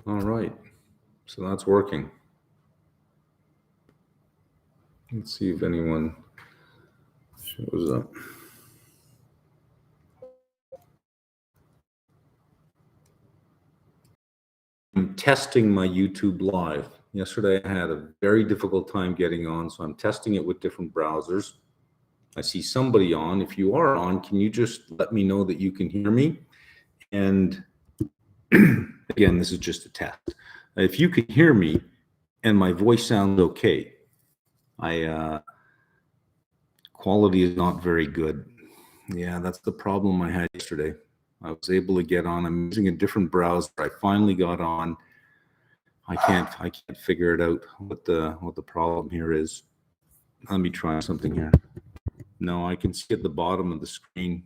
All right. So that's working. Let's see if anyone shows up. I'm testing my YouTube Live. Yesterday I had a very difficult time getting on, so I'm testing it with different browsers. I see somebody on. If you are on, can you just let me know that you can hear me? And again, this is just a test. If you can hear me and my voice sounds okay, quality is not very good. Yeah, that's the problem I had yesterday. I was able to get on. I'm using a different browser. I finally got on. I can't figure it out what the problem here is. Let me try something here. No, I can see at the bottom of the screen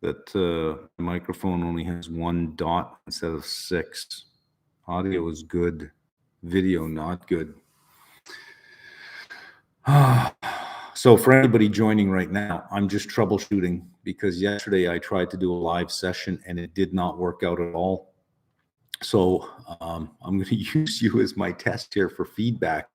that the microphone only has 1 dot instead of 6. Audio is good, video not good. So for anybody joining right now, I'm just troubleshooting because yesterday I tried to do a live session and it did not work out at all. So I'm going to use you as my test here for feedback.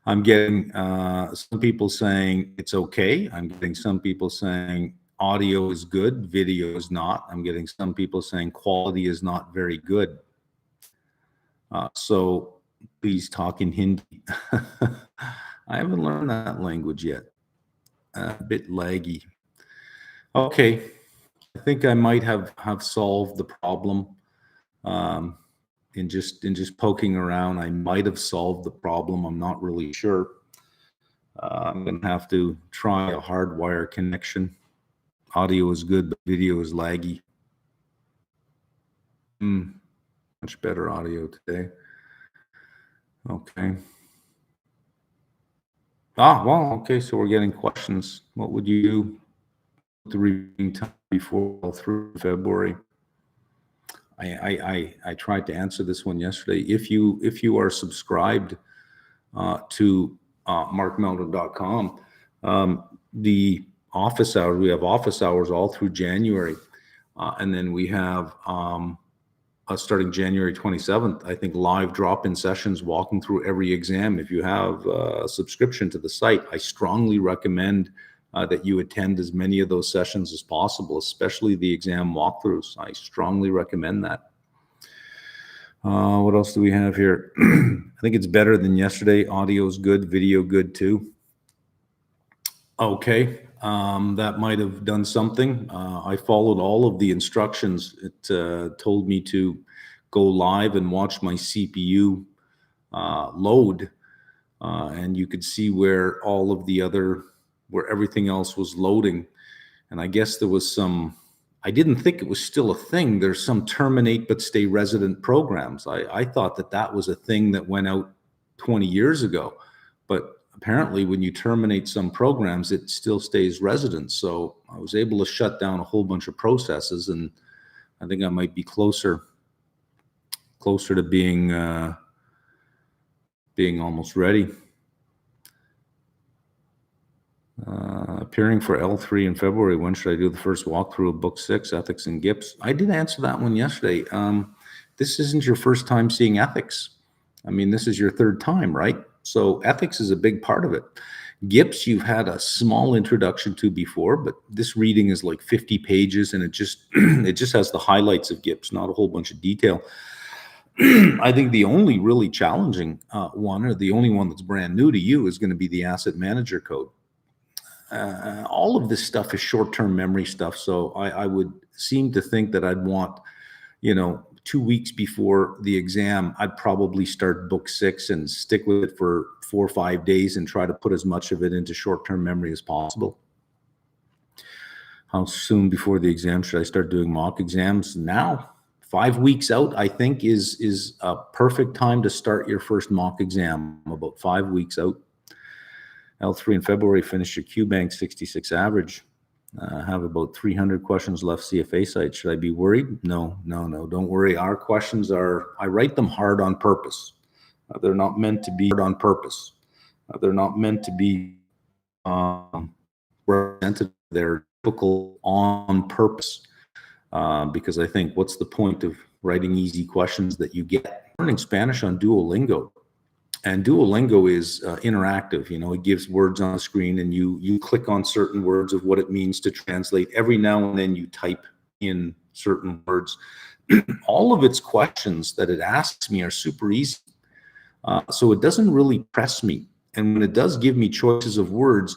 I'm getting some people saying it's okay. I'm getting some people saying audio is good, video is not. I'm getting some people saying quality is not very good. So please talk in Hindi. I haven't learned that language yet. A bit laggy. Okay, I think I might have solved the problem. In just poking around, I might have solved the problem. I'm not really sure. I'm gonna have to try a hardwire connection. Audio is good, but video is laggy. Much better audio today. Okay. Well, okay, so we're getting questions. What would you do with the reading time before through February? I tried to answer this one yesterday. If you are subscribed to markmeldrum.com, the office hours, we have office hours all through January, and then we have starting January 27th, I think, live drop-in sessions walking through every exam. If you have a subscription to the site, I strongly recommend that you attend as many of those sessions as possible, especially the exam walkthroughs. I strongly recommend that. What else do we have here? I think it's better than yesterday. Audio is good, video good too. Okay, that might have done something. I followed all of the instructions. It told me to go live and watch my CPU load, and you could see where all of the other, where everything else was loading. And I guess there was some, I didn't think it was still a thing. There's some terminate but stay resident programs. I thought that was a thing that went out 20 years ago, but apparently when you terminate some programs, it still stays resident. So I was able to shut down a whole bunch of processes, and I think I might be closer to being almost ready. Appearing for L3 in February. When should I do the first walkthrough of Book 6, Ethics and GIPS? I did answer that one yesterday. This isn't your first time seeing ethics. I mean, this is your third time, right? So ethics is a big part of it. GIPS, you've had a small introduction to before, but this reading is like 50 pages, and it just has the highlights of GIPS, not a whole bunch of detail. I think the only really challenging one, or the only one that's brand new to you, is going to be the asset manager code. All of this stuff is short-term memory stuff, so I would seem to think that I'd want, 2 weeks before the exam, I'd probably start Book 6 and stick with it for 4 or 5 days and try to put as much of it into short-term memory as possible. How soon before the exam should I start doing mock exams? Now, 5 weeks out, I think, is a perfect time to start your first mock exam, about 5 weeks out. L3 in February, finish your QBank 66 average. Have about 300 questions left CFA site. Should I be worried? No, don't worry. Our questions are, I write them hard on purpose. They're not meant to be hard on purpose. They're not meant to be representative. They're typical on purpose. because I think what's the point of writing easy questions that you get? Learning Spanish on Duolingo. And Duolingo is interactive. You know, it gives words on the screen, and you click on certain words of what it means to translate. Every now and then you type in certain words. All of its questions that it asks me are super easy. So it doesn't really press me. And when it does give me choices of words,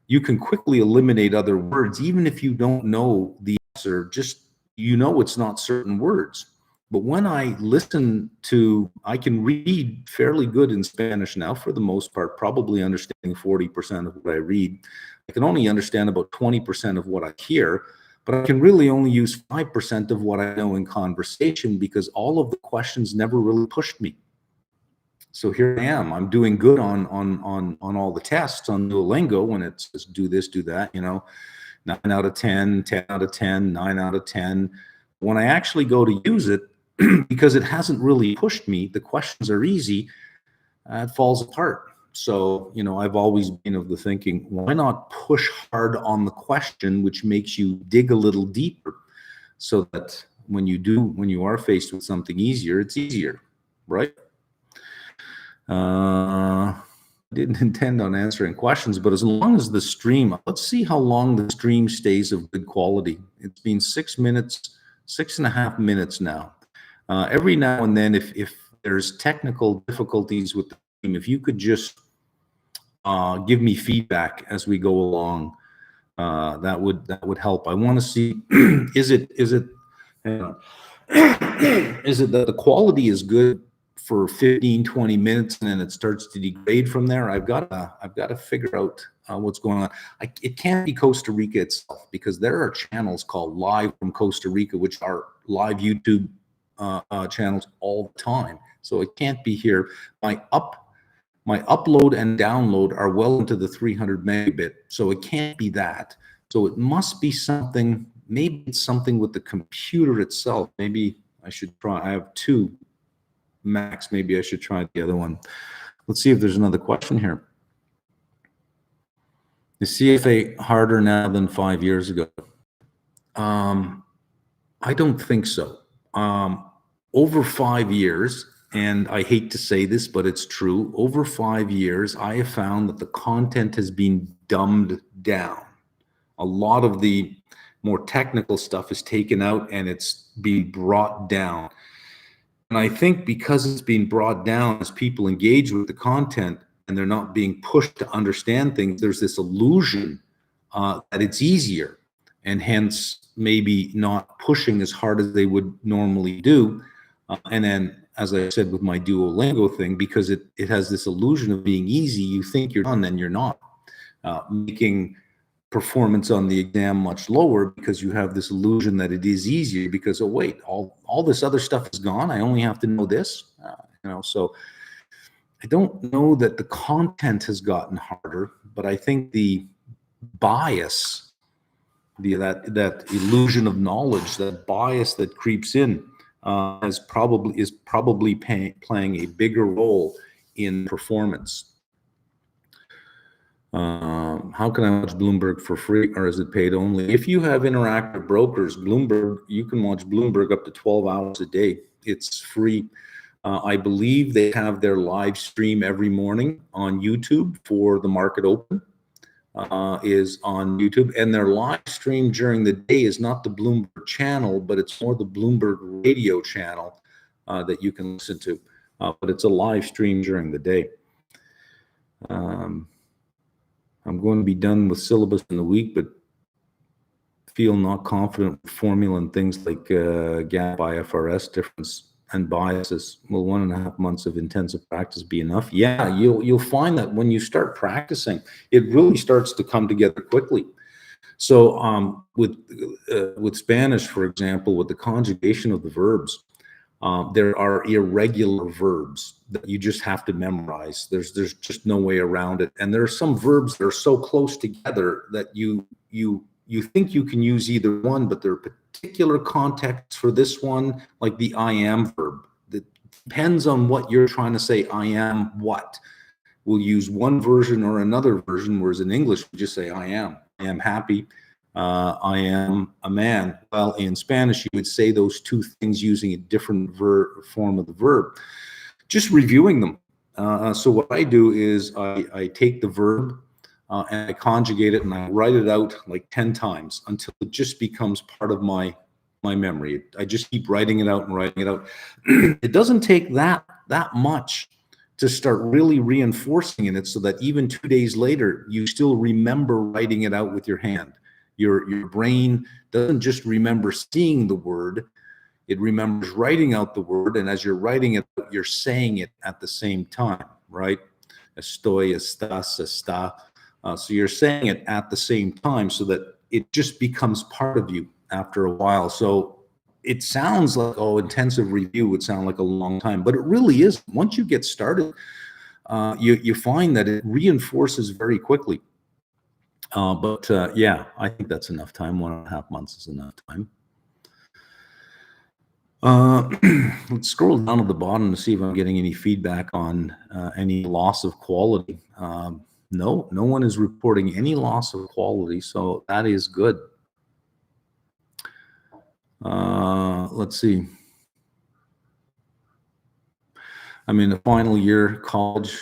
you can quickly eliminate other words, even if you don't know the answer, just you know it's not certain words. But when I listen to, I can read fairly good in Spanish now for the most part, probably understanding 40% of what I read. I can only understand about 20% of what I hear, but I can really only use 5% of what I know in conversation because all of the questions never really pushed me. So here I am. I'm doing good on all the tests on Duolingo when it says do this, do that, you know, 9 out of 10, 10 out of 10, 9 out of 10. When I actually go to use it, because it hasn't really pushed me, the questions are easy, it falls apart. So, you know, I've always been of the thinking, why not push hard on the question, which makes you dig a little deeper so that when you are faced with something easier, it's easier, right? I didn't intend on answering questions, but as long as the stream, let's see how long the stream stays of good quality. It's been 6 minutes, 6.5 minutes now. Every now and then, if there's technical difficulties with the stream, if you could just give me feedback as we go along, that would help. I want to see, is it is it that the quality is good for 15-20 minutes and then it starts to degrade from there? I've got to figure out what's going on. It can't be Costa Rica itself, because there are channels called Live from Costa Rica, which are live YouTube channels all the time. So it can't be here. My upload and download are well into the 300 megabit, so it can't be that. So it must be something. Maybe it's something with the computer itself. Maybe I should try. I have 2 Macs. Maybe I should try the other one. Let's see if there's another question here. Is CFA harder now than 5 years ago? I don't think so. Over 5 years, and I hate to say this, but it's true, over 5 years, I have found that the content has been dumbed down. A lot of the more technical stuff is taken out and it's being brought down. And I think because it's being brought down, as people engage with the content and they're not being pushed to understand things, there's this illusion that it's easier, and hence maybe not pushing as hard as they would normally do. And then, as I said with my Duolingo thing, because it has this illusion of being easy, you think you're done, then you're not. Making performance on the exam much lower because you have this illusion that it is easier because, oh wait, all this other stuff is gone. I only have to know this, you know. So I don't know that the content has gotten harder, but I think the bias, that illusion of knowledge, that bias that creeps in, is probably playing a bigger role in performance. How can I watch Bloomberg for free, or is it paid only? If you have interactive brokers, Bloomberg, you can watch Bloomberg up to 12 hours a day. It's free. I believe they have their live stream every morning on YouTube for the market open. Is on YouTube, and their live stream during the day is not the Bloomberg channel, but it's more the Bloomberg radio channel that you can listen to. But it's a live stream during the day. I'm going to be done with syllabus in a week, but feel not confident with formula and things like gap, IFRS difference, and biases. Will 1.5 months of intensive practice be enough? Yeah, you'll find that when you start practicing, it really starts to come together quickly. So with Spanish, for example, with the conjugation of the verbs, there are irregular verbs that you just have to memorize. There's just no way around it. And there are some verbs that are so close together that you think you can use either one, but there are particular contexts for this one, like the I am verb. That depends on what you're trying to say. I am what. We'll use one version or another version, whereas in English, we just say I am happy. I am a man. Well, in Spanish, you would say those two things using a different form of the verb. Just reviewing them. So what I do is I take the verb and I conjugate it and I write it out like 10 times until it just becomes part of my memory. I just keep writing it out and writing it out. It doesn't take that much to start really reinforcing in it so that even 2 days later, you still remember writing it out with your hand. Your brain doesn't just remember seeing the word, it remembers writing out the word, and as you're writing it, you're saying it at the same time, right? Estoy, estás, está. So you're saying it at the same time so that it just becomes part of you after a while. So it sounds like, oh, intensive review would sound like a long time, but it really is. Once you get started, you find that it reinforces very quickly. But yeah, I think that's enough time. 1.5 months is enough time. Let's scroll down to the bottom to see if I'm getting any feedback on any loss of quality. No one is reporting any loss of quality, so that is good. Let's see. I'm in the final year college.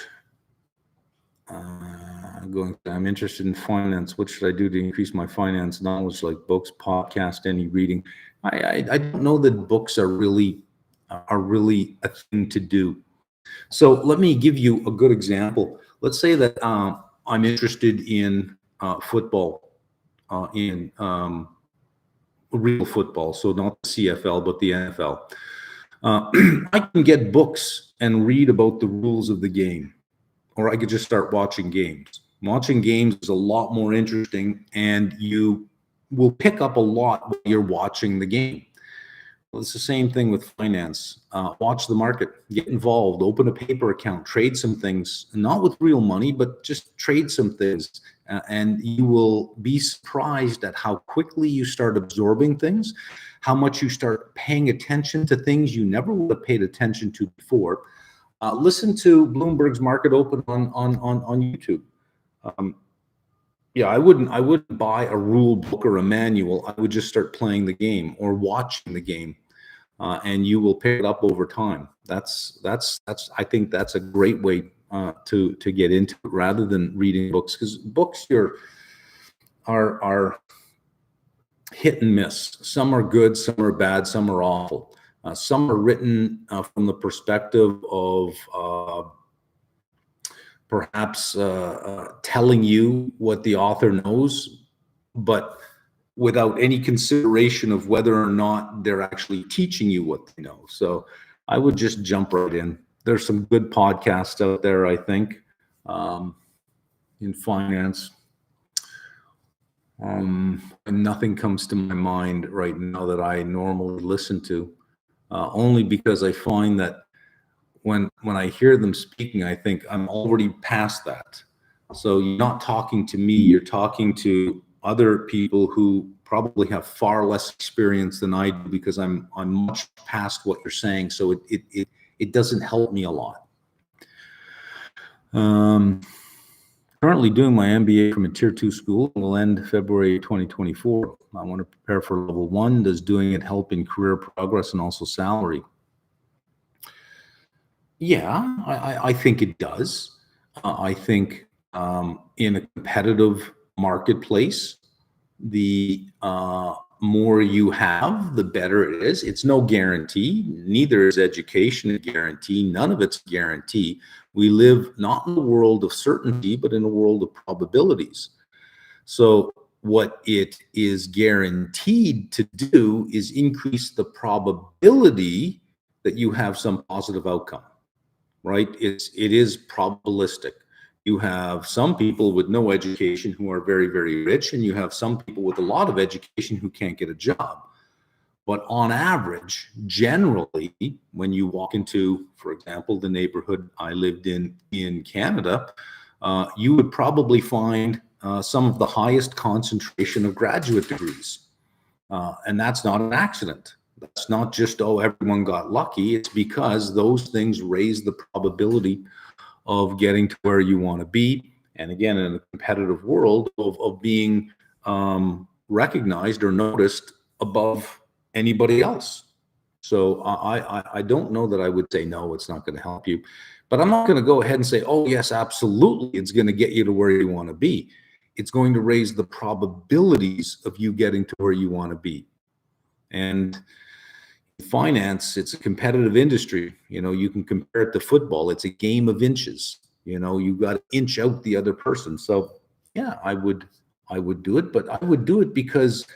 I'm interested in finance. What should I do to increase my finance knowledge, like books, podcast, any reading? I don't know that books are really a thing to do. So let me give you a good example. Let's say that I'm interested in football, in real football, so not the CFL, but the NFL. I can get books and read about the rules of the game, or I could just start watching games. Watching games is a lot more interesting, and you will pick up a lot when you're watching the game. Well, it's the same thing with finance. Watch the market, get involved, open a paper account, trade some things, not with real money, but just trade some things. And you will be surprised at how quickly you start absorbing things, how much you start paying attention to things you never would have paid attention to before. Listen to Bloomberg's Market Open on YouTube. Yeah, I wouldn't buy a rule book or a manual. I would just start playing the game or watching the game, and you will pick it up over time. That's I think that's a great way to get into it rather than reading books, because books are hit and miss. Some are good, some are bad, some are awful. Some are written from the perspective of perhaps telling you what the author knows, but without any consideration of whether or not they're actually teaching you what they know. So I would just jump right in. There's some good podcasts out there, I think, in finance. And nothing comes to my mind right now that I normally listen to, only because I find that when I hear them speaking, I think I'm already past that. So you're not talking to me, you're talking to other people who probably have far less experience than I do, because I'm much past what you're saying. So it doesn't help me a lot. Currently doing my MBA from a tier 2 school, will end February 2024. I want to prepare for level 1. Does doing it help in career progress and also salary? Yeah, I think it does. I think in a competitive marketplace, the more you have, the better it is. It's no guarantee. Neither is education a guarantee. None of it's a guarantee. We live not in a world of certainty, but in a world of probabilities. So what it is guaranteed to do is increase the probability that you have some positive outcome. Right? It is probabilistic. You have some people with no education who are very, very rich, and you have some people with a lot of education who can't get a job. But on average, generally, when you walk into, for example, the neighborhood I lived in Canada, you would probably find some of the highest concentration of graduate degrees. And that's not an accident. That's not just, oh, everyone got lucky. It's because those things raise the probability of getting to where you want to be. And again, in a competitive world of being recognized or noticed above anybody else. So I don't know that I would say, no, it's not going to help you. But I'm not going to go ahead and say, oh, yes, absolutely, it's going to get you to where you want to be. It's going to raise the probabilities of you getting to where you want to be. And finance, it's a competitive industry. You can compare it to football. It's a game of inches. You got to inch out the other person. So yeah, I would do it, but I would do it because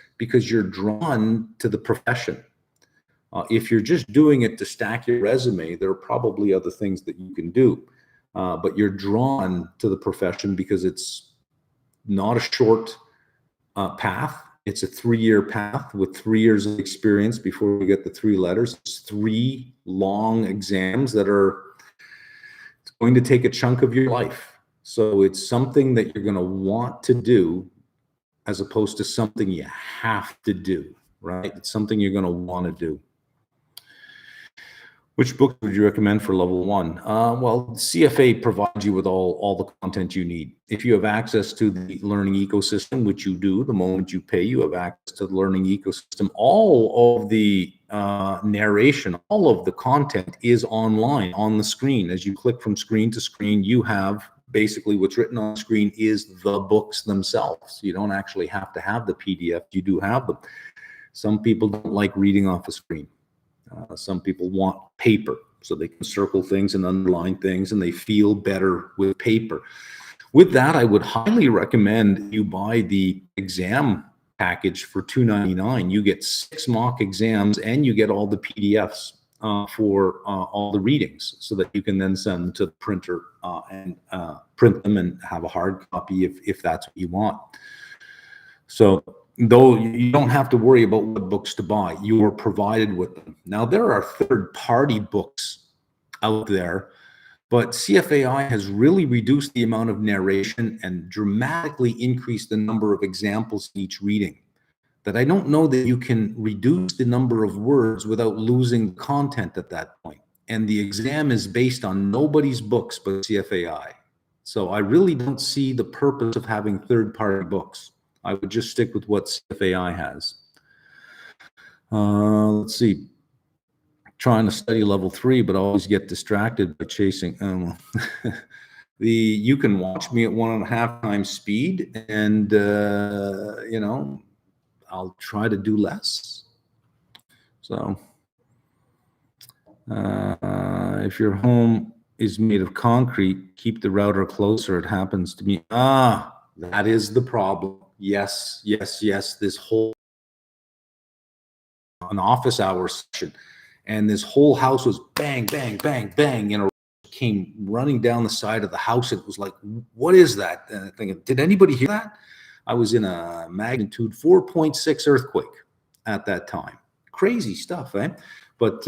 you're drawn to the profession. If you're just doing it to stack your resume, there are probably other things that you can do. But you're drawn to the profession because it's not a short path. It's a 3-year path with 3 years of experience before you get the 3 letters. It's 3 long exams that are going to take a chunk of your life. So it's something that you're going to want to do as opposed to something you have to do, right? It's something you're going to want to do. Which book would you recommend for level 1? Well, CFA provides you with all the content you need. If you have access to the learning ecosystem, which you do, the moment you pay, you have access to the learning ecosystem. All of the narration, all of the content is online on the screen. As you click from screen to screen, you have basically what's written on the screen is the books themselves. You don't actually have to have the PDF. You do have them. Some people don't like reading off a screen. Some people want paper so they can circle things and underline things, and they feel better with paper. With that, I would highly recommend you buy the exam package for $2.99. You get 6 mock exams and you get all the PDFs for all the readings, so that you can then send them to the printer and print them and have a hard copy if that's what you want. So though you don't have to worry about what books to buy, you are provided with them. Now, there are third-party books out there, but CFAI has really reduced the amount of narration and dramatically increased the number of examples in each reading, that I don't know that you can reduce the number of words without losing content at that point. And the exam is based on nobody's books but CFAI. So I really don't see the purpose of having third-party books. I would just stick with what CFAI has. Let's see. Trying to study level 3, but always get distracted by chasing. You can watch me at 1.5 times speed, and I'll try to do less. So, if your home is made of concrete, keep the router closer. It happens to me. That is the problem. Yes. This whole an office hour session, and this whole house was bang, bang, bang, bang. Came running down the side of the house. It was like, what is that? And I'm thinking, did anybody hear that? I was in a magnitude 4.6 earthquake at that time. Crazy stuff, eh? But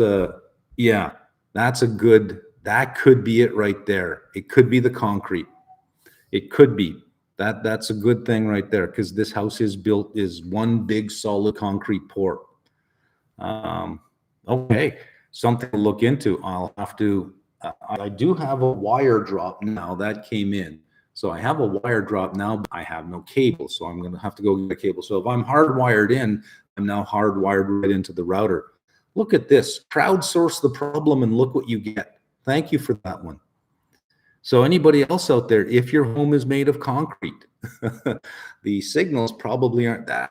yeah, that could be it right there. It could be the concrete. It could be. That's a good thing right there, because this house is one big solid concrete pour. Okay, something to look into. I'll have to. I do have a wire drop now that came in, so I have a wire drop now. But I have no cable, so I'm going to have to go get a cable. So if I'm hardwired in, I'm now hardwired right into the router. Look at this. Crowdsource the problem and look what you get. Thank you for that one. So anybody else out there, if your home is made of concrete, the signals probably aren't that.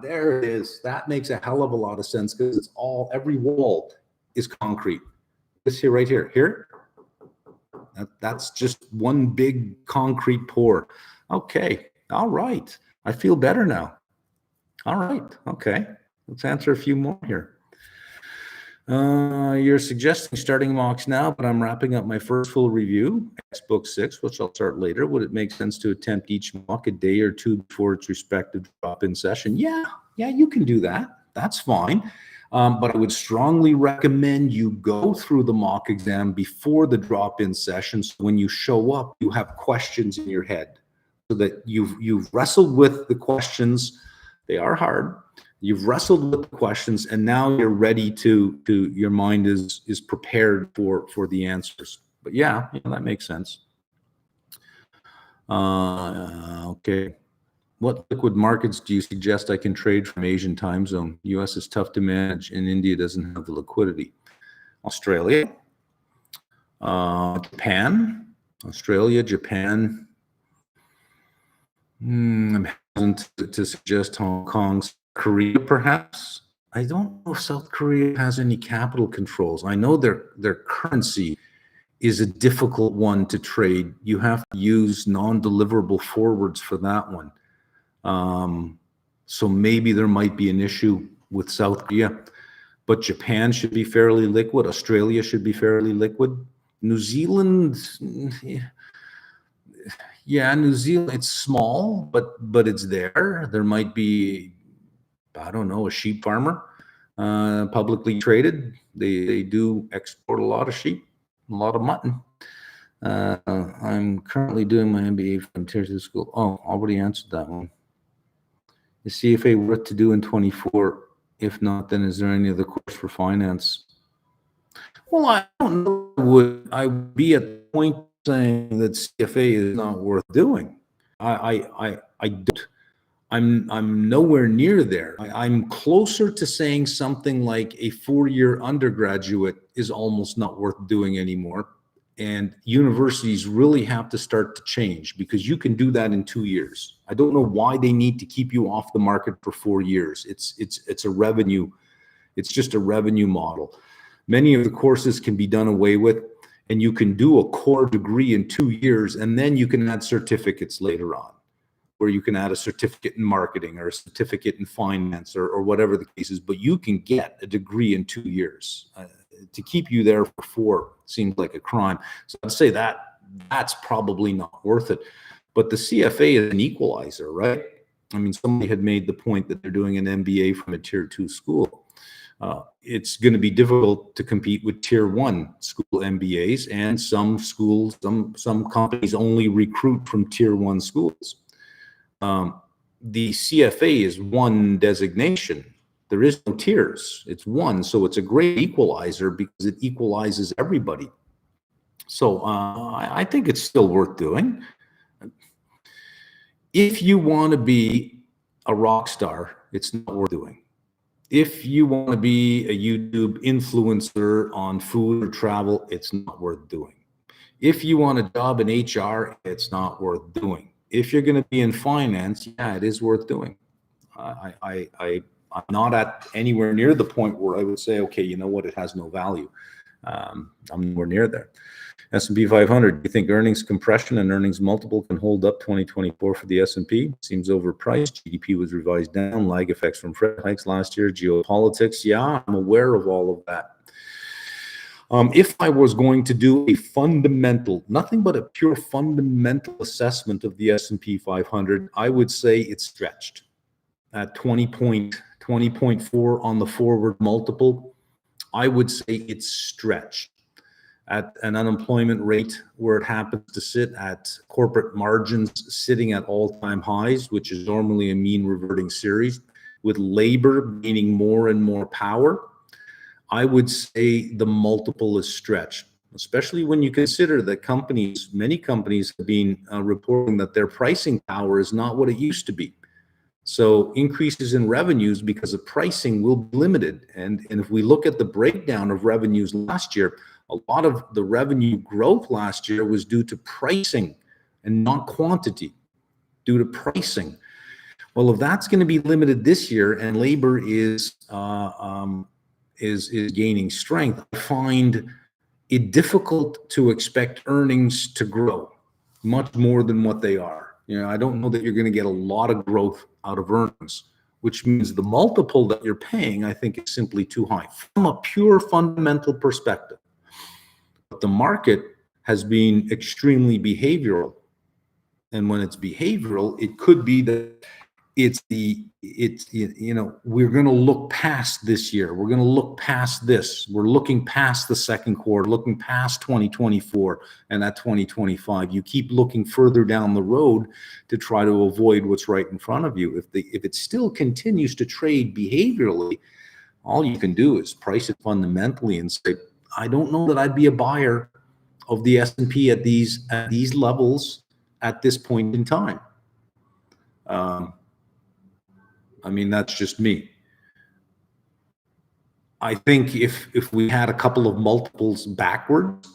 There it is. That makes a hell of a lot of sense, because every wall is concrete. This here, right here, that's just one big concrete pour. Okay. All right. I feel better now. All right. Okay. Let's answer a few more here. You're suggesting starting mocks now, but I'm wrapping up my first full review, Book 6, which I'll start later. Would it make sense to attempt each mock a day or two before its respective drop-in session? Yeah, you can do that. That's fine. But I would strongly recommend you go through the mock exam before the drop-in session. So when you show up, you have questions in your head, so that you've wrestled with the questions. They are hard. You've wrestled with the questions, and now you're ready to your mind is prepared for the answers. But yeah, that makes sense. Okay. What liquid markets do you suggest I can trade from Asian time zone? US is tough to manage and India doesn't have the liquidity. Australia, Japan, Australia, Japan. I'm hesitant to suggest Hong Kong, Korea, perhaps. I don't know if South Korea has any capital controls. I know their currency is a difficult one to trade. You have to use non-deliverable forwards for that one. So maybe there might be an issue with South Korea, but Japan should be fairly liquid. Australia should be fairly liquid. New Zealand, yeah, New Zealand, it's small, but it's there. There might be, I don't know, a sheep farmer, publicly traded. They do export a lot of sheep, a lot of mutton. I'm currently doing my MBA from Tier 2 school. Oh, already answered that one. Is CFA worth to do in 24? If not, then is there any other course for finance? Well, I don't know. I would be at the point saying that CFA is not worth doing. I don't. I'm nowhere near there. I'm closer to saying something like a 4-year undergraduate is almost not worth doing anymore. And universities really have to start to change because you can do that in 2 years. I don't know why they need to keep you off the market for 4 years. It's a revenue. It's just a revenue model. Many of the courses can be done away with, and you can do a core degree in 2 years, and then you can add certificates later on, where you can add a certificate in marketing or a certificate in finance or whatever the case is, but you can get a degree in 2 years. To keep you there for 4 seems like a crime. So I'd say that's probably not worth it. But the CFA is an equalizer, right? I mean, somebody had made the point that they're doing an MBA from a Tier 2 school. It's going to be difficult to compete with Tier 1 school MBAs, and some schools, some companies only recruit from Tier 1 schools. The CFA is one designation. There is no tiers. It's one, so it's a great equalizer because it equalizes everybody. So I think it's still worth doing. If you want to be a rock star, it's not worth doing. If you want to be a YouTube influencer on food or travel, it's not worth doing. If you want a job in HR, it's not worth doing. If you're going to be in finance, yeah, it is worth doing. I'm not at anywhere near the point where I would say, okay, you know what, it has no value. I'm nowhere near there. S&P 500, do you think earnings compression and earnings multiple can hold up 2024 for the S&P? Seems overpriced. GDP was revised down, lag effects from Fed hikes last year, geopolitics. Yeah, I'm aware of all of that. If I was going to do a fundamental, nothing but a pure fundamental assessment of the S&P 500, I would say it's stretched at 20.4 on the forward multiple. I would say it's stretched at an unemployment rate where it happens to sit at corporate margins sitting at all-time highs, which is normally a mean reverting series, with labor gaining more and more power. I would say the multiple is stretched, especially when you consider that many companies have been reporting that their pricing power is not what it used to be. So increases in revenues because of pricing will be limited. And if we look at the breakdown of revenues last year, a lot of the revenue growth last year was due to pricing and not quantity, due to pricing. Well, if that's going to be limited this year and labor is gaining strength, I find it difficult to expect earnings to grow much more than what they are. I don't know that you're going to get a lot of growth out of earnings, which means the multiple that you're paying, I think, is simply too high from a pure fundamental perspective. But the market has been extremely behavioral. And when it's behavioral, it could be that we're going to look past this year. We're going to look past this. We're looking past the second quarter, looking past 2024 and that 2025. You keep looking further down the road to try to avoid what's right in front of you. If it still continues to trade behaviorally, all you can do is price it fundamentally and say, I don't know that I'd be a buyer of the S&P at these levels at this point in time. I mean, that's just me. I think if we had a couple of multiples backwards,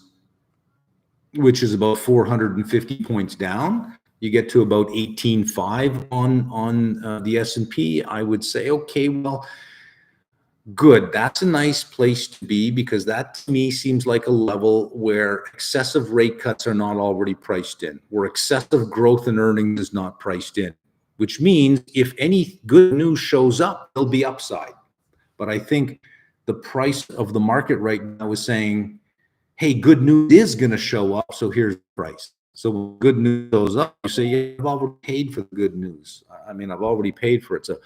which is about 450 points down, you get to about 18.5 on the S&P. I would say, okay, well, good. That's a nice place to be, because that to me seems like a level where excessive rate cuts are not already priced in, where excessive growth in earnings is not priced in, which means if any good news shows up, there'll be upside. But I think the price of the market right now is saying, hey, good news is going to show up, so here's the price. So when good news goes up, you say, yeah, I've already paid for the good news. I mean, I've already paid for it. So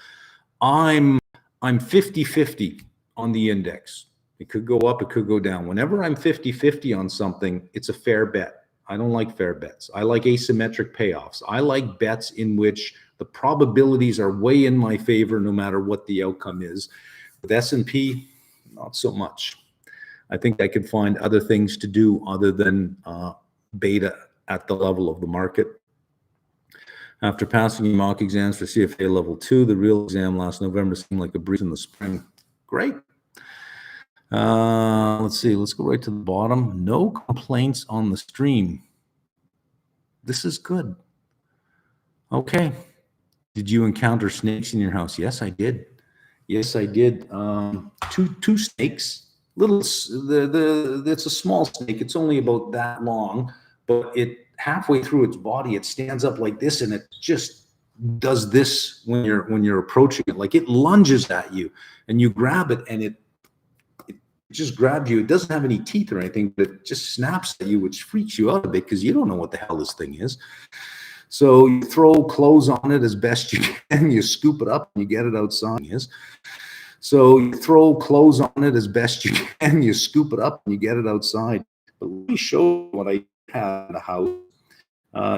I'm 50-50 on the index. It could go up, it could go down. Whenever I'm 50-50 on something, it's a fair bet. I don't like fair bets. I like asymmetric payoffs. I like bets in which the probabilities are way in my favor no matter what the outcome is. With S&P, not so much. I think I could find other things to do other than beta at the level of the market. After passing mock exams for CFA level 2, the real exam last November seemed like a breeze in the spring. Great. Let's see. Let's go right to the bottom. No complaints on the stream. This is good. Okay. Did you encounter snakes in your house? Yes, I did. Yes, I did. Two snakes. It's a small snake. It's only about that long, but it halfway through its body, it stands up like this, and it just does this when you're approaching it. Like it lunges at you, and you grab it, and it just grabs you. It doesn't have any teeth or anything, but it just snaps at you, which freaks you out a bit because you don't know what the hell this thing is. So you throw clothes on it as best you can. You scoop it up and you get it outside. So you throw clothes on it as best you can. You scoop it up and you get it outside. But let me show you what I have in the house.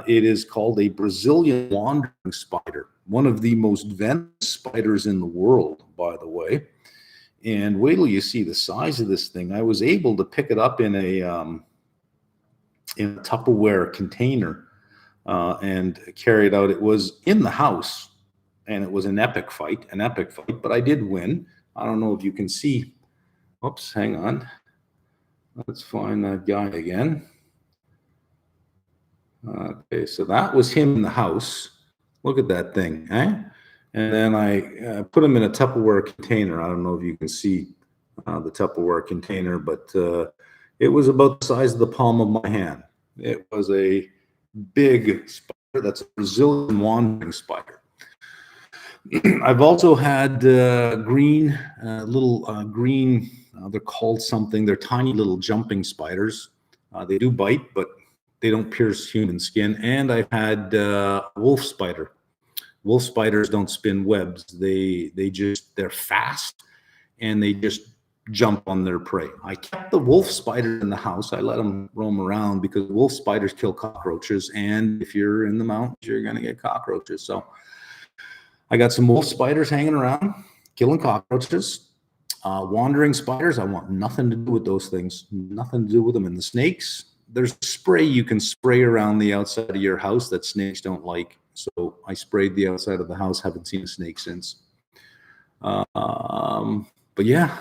It is called a Brazilian wandering spider, one of the most venomous spiders in the world, by the way. And wait till you see the size of this thing. I was able to pick it up in a Tupperware container and carry it out. It was in the house, and it was an epic fight, but I did win. I don't know if you can see. Oops, hang on. Let's find that guy again. Okay, so that was him in the house. Look at that thing, eh? And then I put him in a Tupperware container. I don't know if you can see the Tupperware container, but it was about the size of the palm of my hand. It was a big spider. That's a Brazilian wandering spider. I've also had green, green, they're called something. They're tiny little jumping spiders. They do bite, but they don't pierce human skin. And I've had wolf spider. Wolf spiders don't spin webs. They're fast, and they just jump on their prey. I kept the wolf spider in the house. I let them roam around because wolf spiders kill cockroaches, and if you're in the mountains, you're going to get cockroaches. So I got some wolf spiders hanging around, killing cockroaches. Wandering spiders, I want nothing to do with those things. Nothing to do with them. And the snakes, there's spray you can spray around the outside of your house that snakes don't like. So I sprayed the outside of the house. Haven't seen a snake since. But yeah,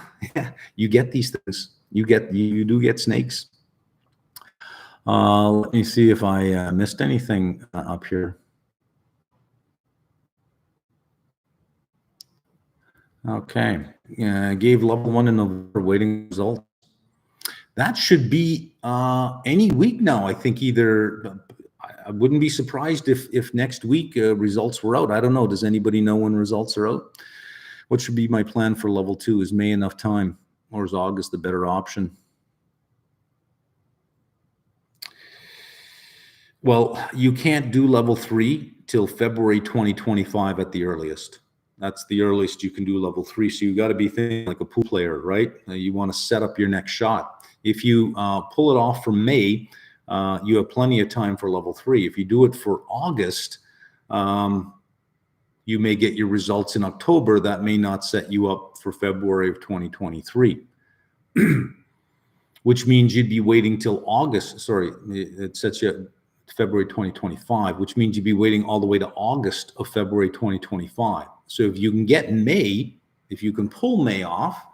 you get these things. You do get snakes. Let me see if I missed anything up here. Okay, gave level 1 in November, waiting results. That should be any week now. I think I wouldn't be surprised if next week results were out. I don't know. Does anybody know when results are out? What should be my plan for level 2? Is May enough time, or is August the better option? Well, you can't do level 3 till February 2025 at the earliest. That's the earliest you can do level 3. So you got to be thinking like a pool player, right? You want to set up your next shot. If you pull it off for May, you have plenty of time for level 3. If you do it for August, you may get your results in October. That may not set you up for February of 2023, which means you'd be waiting till August. Sorry, it sets you February 2025, which means you'd be waiting all the way to August of February 2025. So if you can get May, if you can pull May off,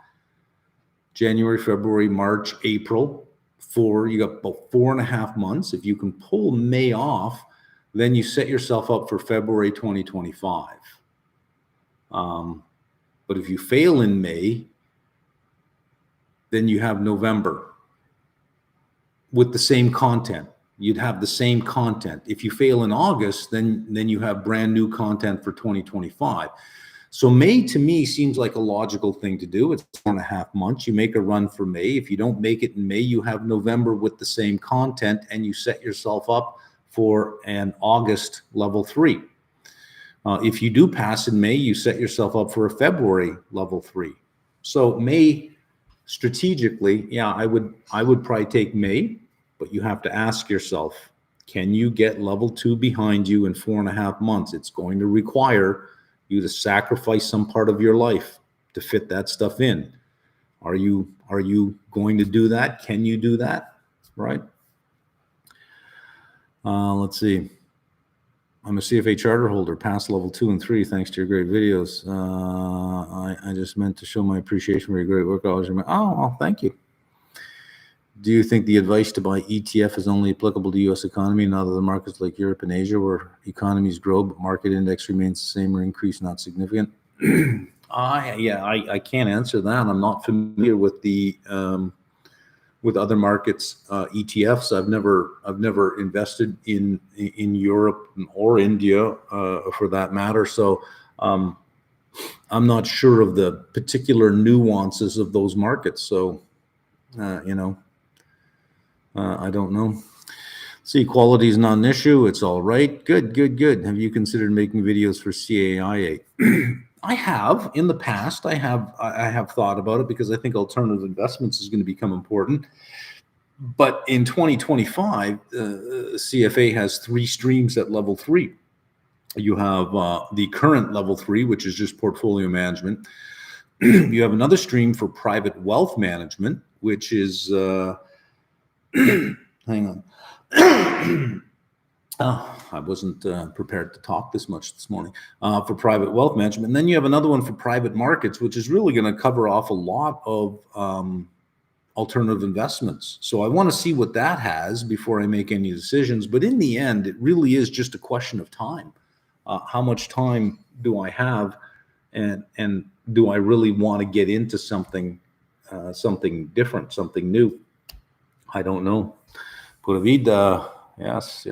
January, February, March, April, you got about 4.5 months. If you can pull May off, then you set yourself up for February 2025. But if you fail in May, then you have November with the same content. You'd have the same content. If you fail in August, then you have brand new content for 2025. So May to me seems like a logical thing to do. It's 4.5 months. You make a run for May. If you don't make it in May, you have November with the same content, and you set yourself up for an August level 3. If you do pass in May, you set yourself up for a February level 3. So May, strategically, yeah, I would probably take May, but you have to ask yourself, can you get level 2 behind you in 4.5 months? It's going to require you to sacrifice some part of your life to fit that stuff in. Are you going to do that? Can you do that? Right? Let's see. I'm a CFA charter holder, past level 2 and 3, thanks to your great videos. I just meant to show my appreciation for your great work. Oh, well, thank you. Do you think the advice to buy ETF is only applicable to U.S. economy, not other markets like Europe and Asia, where economies grow but market index remains the same or increase not significant? I can't answer that. I'm not familiar with the with other markets ETFs. I've never invested in Europe or India for that matter. So I'm not sure of the particular nuances of those markets. So I don't know. See, quality is not an issue. It's all right. Good. Have you considered making videos for CAIA? I have in the past. I have thought about it because I think alternative investments is going to become important. But in 2025, CFA has 3 streams at level 3. You have the current level 3, which is just portfolio management. You have another stream for private wealth management, which is hang on. I wasn't prepared to talk this much this morning for private wealth management. And then you have another one for private markets, which is really going to cover off a lot of alternative investments. So I want to see what that has before I make any decisions. But in the end, it really is just a question of time. How much time do I have, and do I really want to get into something different, something new? I don't know. Pura vida, yes.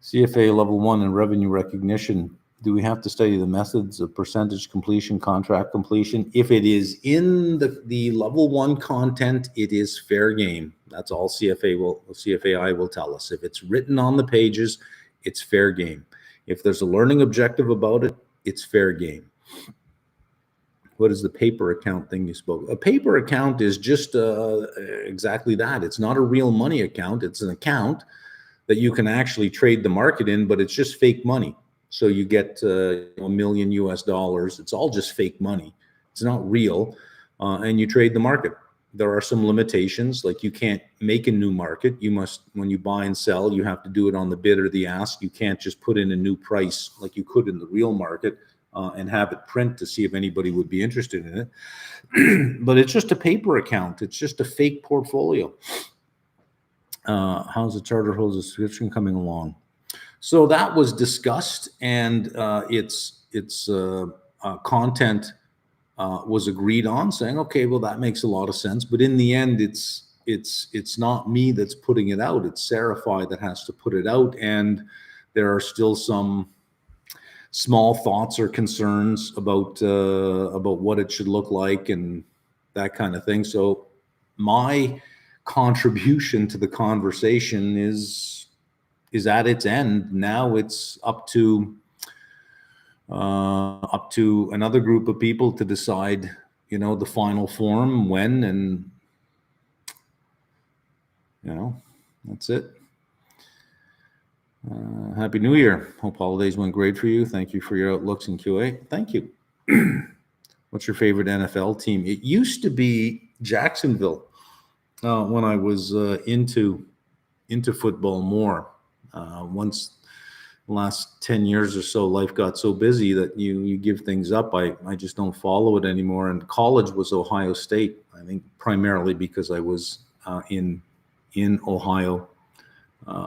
CFA level 1 in revenue recognition. Do we have to study the methods of percentage completion, contract completion? If it is in the level 1 content, it is fair game. That's all CFAI will tell us. If it's written on the pages, it's fair game. If there's a learning objective about it, it's fair game. What is the paper account thing you spoke? A paper account is just exactly that. It's not a real money account. It's an account that you can actually trade the market in, but it's just fake money. So you get $1 million US. It's all just fake money. It's not real, and you trade the market. There are some limitations, like you can't make a new market. You must, when you buy and sell, you have to do it on the bid or the ask. You can't just put in a new price like you could in the real market. And have it print to see if anybody would be interested in it. But it's just a paper account. It's just a fake portfolio. How's the charter holder subscription coming along? So that was discussed, and its content was agreed on, saying, okay, well, that makes a lot of sense. But in the end, it's not me that's putting it out. It's Serify that has to put it out, and there are still some small thoughts or concerns about what it should look like and that kind of thing. So my contribution to the conversation is at its end. Now it's up to another group of people to decide, the final form, when, and that's it. Happy New Year. Hope holidays went great for you. Thank you for your outlooks in QA. Thank you. What's your favorite NFL team? It used to be Jacksonville when I was into into football more. Once the last 10 years or so, life got so busy that you give things up. I just don't follow it anymore. And college was Ohio State, I think primarily because I was in Ohio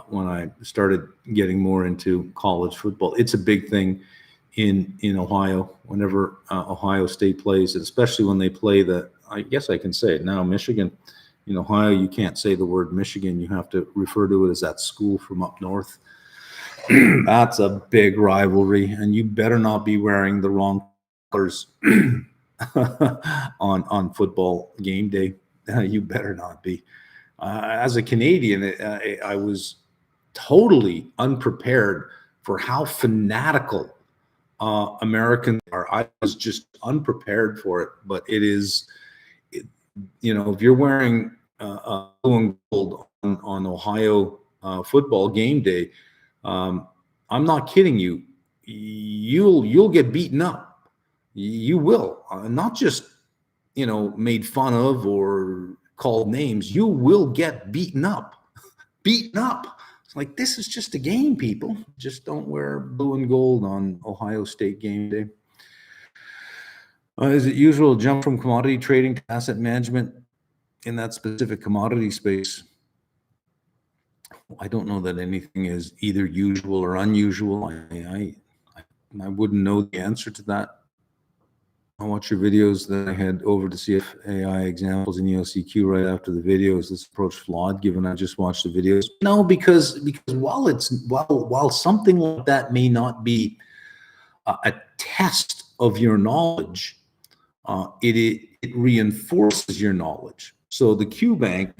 when I started getting more into college football. It's a big thing in Ohio whenever Ohio State plays, especially when they play I guess I can say it now, Michigan. In Ohio, you can't say the word Michigan. You have to refer to it as that school from up north. That's a big rivalry, and you better not be wearing the wrong colors on football game day. You better not be. As a Canadian, I was totally unprepared for how fanatical Americans are. I was just unprepared for it, but it is, if you're wearing blue and gold on Ohio football game day, I'm not kidding you. You'll get beaten up. You will, not just made fun of or called names. You will get beaten up. Beaten up. It's like, this is just a game, people. Just don't wear blue and gold on Ohio State game day. Is it usual to jump from commodity trading to asset management in that specific commodity space? I don't know that anything is either usual or unusual. I wouldn't know the answer to that. I watch your videos, then I head over to see if AI examples in EOCQ right after the video. Is this approach flawed given I just watched the videos? No, because while something like that may not be a test of your knowledge, it reinforces your knowledge. So the QBank,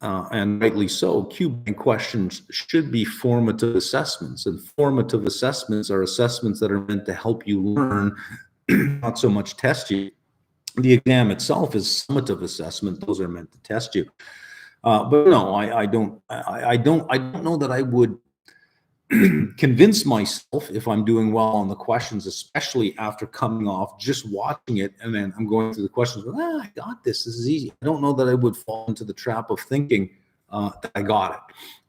and rightly so, QBank questions should be formative assessments, and formative assessments are assessments that are meant to help you learn, not so much test you. The exam itself is summative assessment; those are meant to test you. But no, I don't know that I would convince myself if I'm doing well on the questions, especially after coming off just watching it, and then I'm going through the questions. I got this. This is easy. I don't know that I would fall into the trap of thinking that I got it.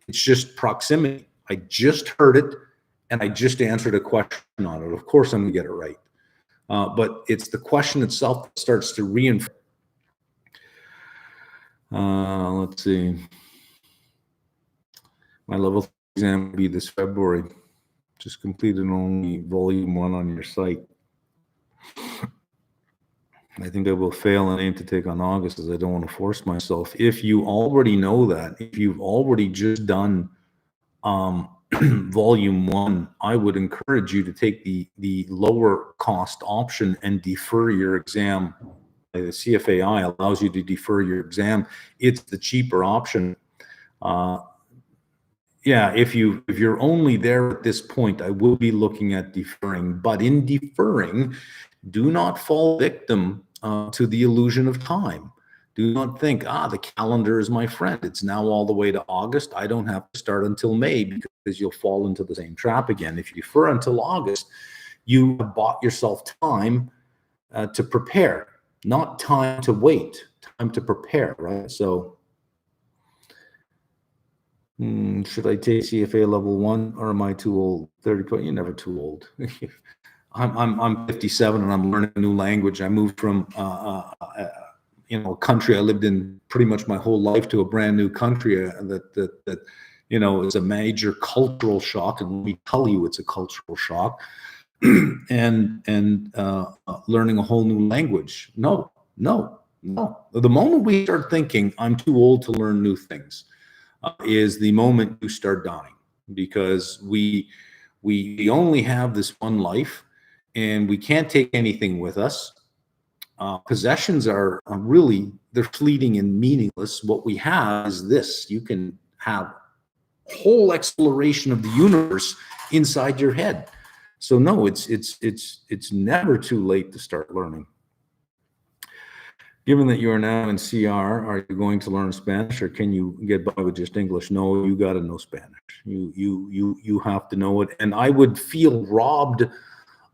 It's just proximity. I just heard it, and I just answered a question on it. Of course, I'm going to get it right. But it's the question itself that starts to reinforce. Let's see. My level 3 exam will be this February. Just completed only volume 1 on your site. I think I will fail and aim to take on August, as I don't want to force myself. If you already know that, if you've already just done volume 1, I would encourage you to take the lower cost option and defer your exam. The CFAI allows you to defer your exam. It's the cheaper option. Yeah, if you're only there at this point, I will be looking at deferring. But in deferring, do not fall victim to the illusion of time. Do not think, the calendar is my friend. It's now all the way to August. I don't have to start until May, because you'll fall into the same trap again. If you defer until August, you have bought yourself time to prepare, not time to wait, time to prepare, right? So should I take CFA level 1, or am I too old? 30, you're never too old. I'm 57 and I'm learning a new language. I moved from a country I lived in pretty much my whole life to a brand new country that is a major cultural shock. And let me tell you, it's a cultural shock. and learning a whole new language. No. The moment we start thinking I'm too old to learn new things is the moment you start dying, because we only have this one life, and we can't take anything with us. Possessions are really, they're fleeting and meaningless. What we have is this. You can have whole exploration of the universe inside your head. So no, it's never too late to start learning. Given that you are now in CR, are you going to learn Spanish, or can you get by with just English? No, you got to know Spanish. You have to know it. And I would feel robbed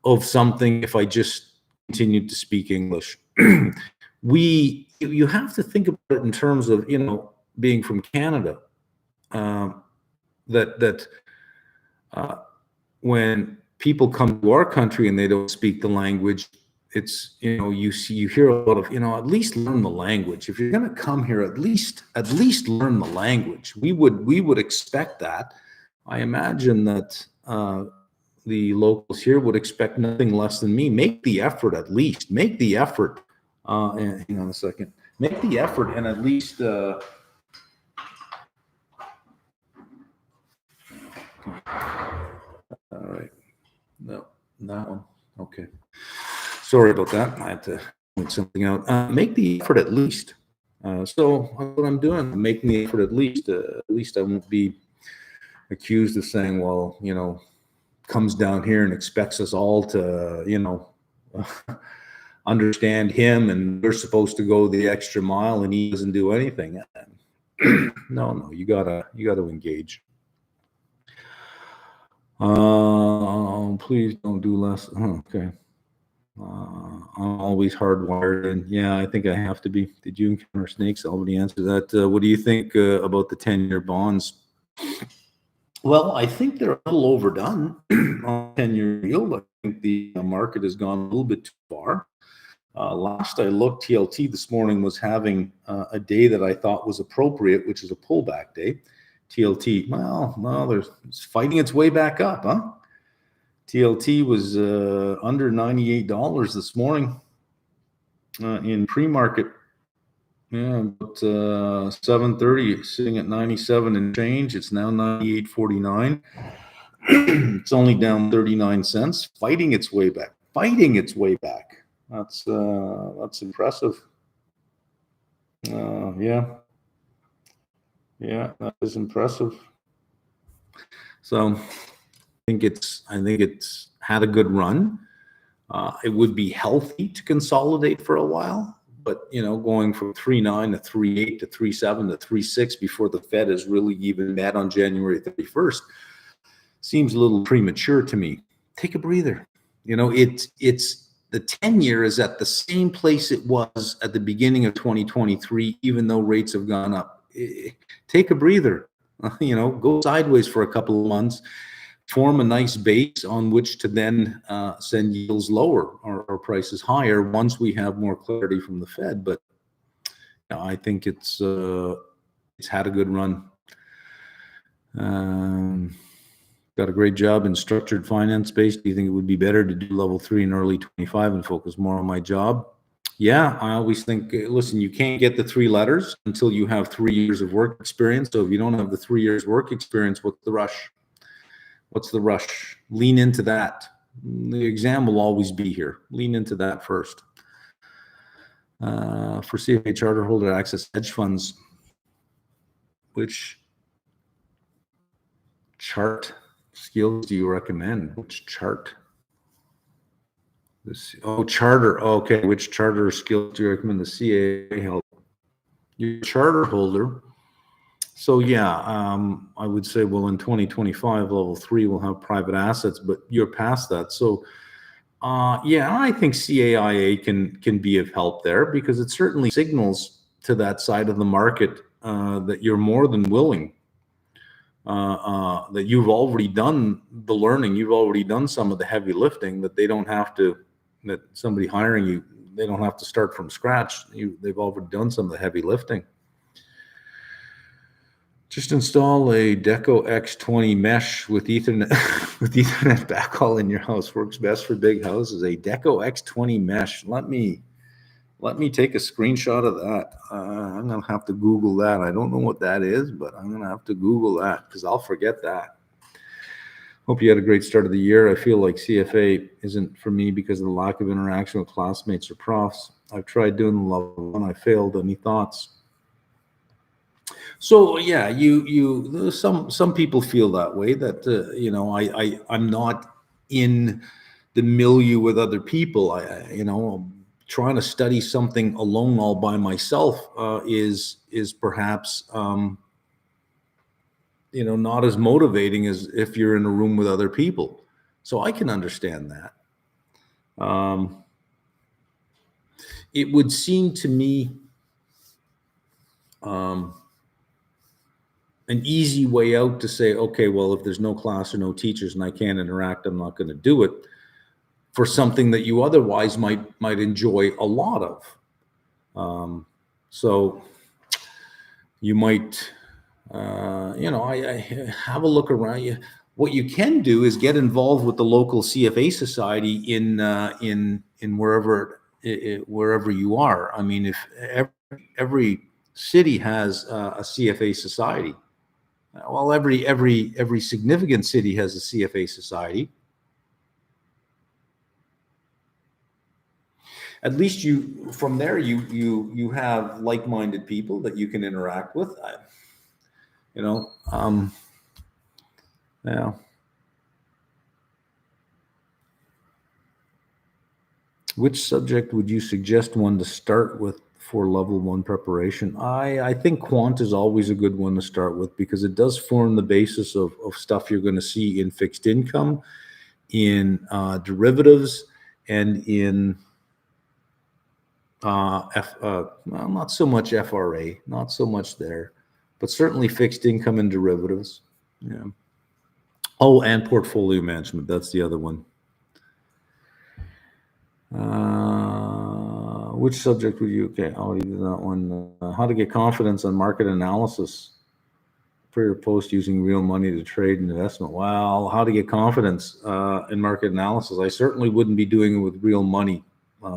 of something if I just continued to speak English. You have to think about it in terms of, being from Canada. that when people come to our country and they don't speak the language, it's, you hear a lot of, at least learn the language. If you're going to come here, at least learn the language. We would expect that. I imagine that the locals here would expect nothing less than me. Make the effort, at least. Make the effort. And hang on a second. Make the effort and at least. All right. No, that one. Okay. Sorry about that. I had to point something out. Make the effort at least. So what I'm doing, I'm making the effort at least. At least I won't be accused of saying, well, comes down here and expects us all to, understand him, and we're supposed to go the extra mile, and he doesn't do anything. No, you gotta engage. Please don't do less. Oh, okay. I'm always hardwired, and yeah, I think I have to be. Did you encounter snakes? Already answered that. What do you think about the 10-year bonds? Well, I think they're a little overdone on 10-year yield. I think the market has gone a little bit too far. Last I looked, TLT this morning was having a day that I thought was appropriate, which is a pullback day. TLT, well, it's fighting its way back up, huh? TLT was under $98 this morning in pre-market. Yeah, about 7:30, sitting at 97 and change. It's now 98.49. It's only down 39 cents, fighting its way back. That's impressive. Yeah, that is impressive. So I think it's had a good run. It would be healthy to consolidate for a while, but going from 3.9 to 3.8 to 3.7 to 3.6 before the Fed is really even met on January 31st seems a little premature to me. Take a breather. It's the 10-year is at the same place it was at the beginning of 2023, even though rates have gone up. Take a breather. Go sideways for a couple of months, form a nice base on which to then send yields lower or prices higher once we have more clarity from the Fed. But I think it's had a good run. Got a great job in structured finance space. Do you think it would be better to do level 3 in early 25 and focus more on my job? Yeah, I always think, listen, you can't get the 3 letters until you have 3 years of work experience. So if you don't have the 3 years work experience, what's the rush? Lean into that. The exam will always be here. Lean into that first. For CFA charter holder access hedge funds, which chart skills do you recommend? Which chart? Charter. Okay, which charter skills do you recommend the CAA help? Your charter holder. So yeah, I would say, well, in 2025, level 3 will have private assets, but you're past that. So yeah, I think CAIA can be of help there, because it certainly signals to that side of the market that you're more than willing. That you've already done the learning, you've already done some of the heavy lifting, that they don't have to, that somebody hiring you, they don't have to start from scratch. They've already done some of the heavy lifting. Just install a Deco X20 mesh with Ethernet with Ethernet backhaul in your house. Works best for big houses. A Deco X20 mesh. Let me take a screenshot of that. I'm gonna have to Google that. I don't know what that is, but I'm gonna have to Google that because I'll forget that. Hope you had a great start of the year. I feel like CFA isn't for me because of the lack of interaction with classmates or profs. I've tried doing the level 1. I failed. Any thoughts? So yeah, some people feel that way, that I'm not in the milieu with other people. Trying to study something alone all by myself is perhaps not as motivating as if you're in a room with other people. So I can understand that. It would seem to me an easy way out to say, okay, well, if there's no class or no teachers and I can't interact, I'm not going to do it, for something that you otherwise might enjoy a lot of. So you might, I have a look around. You, what you can do is get involved with the local CFA society in wherever you are. I mean, if every city has a CFA society, well, every significant city has a CFA society. At least you from there you have like-minded people that you can interact with. You know, yeah. Which subject would you suggest one to start with for level one preparation? I think quant is always a good one to start with because it does form the basis of stuff you're going to see in fixed income, in derivatives, and in well, not so much FRA, not so much there, but certainly fixed income and derivatives. Yeah. Oh, and portfolio management. That's the other one. Which subject would you? Okay, I already did that one. How to get confidence on market analysis pre or post using real money to trade and investment. Well, how to get confidence in market analysis? I certainly wouldn't be doing it with real money.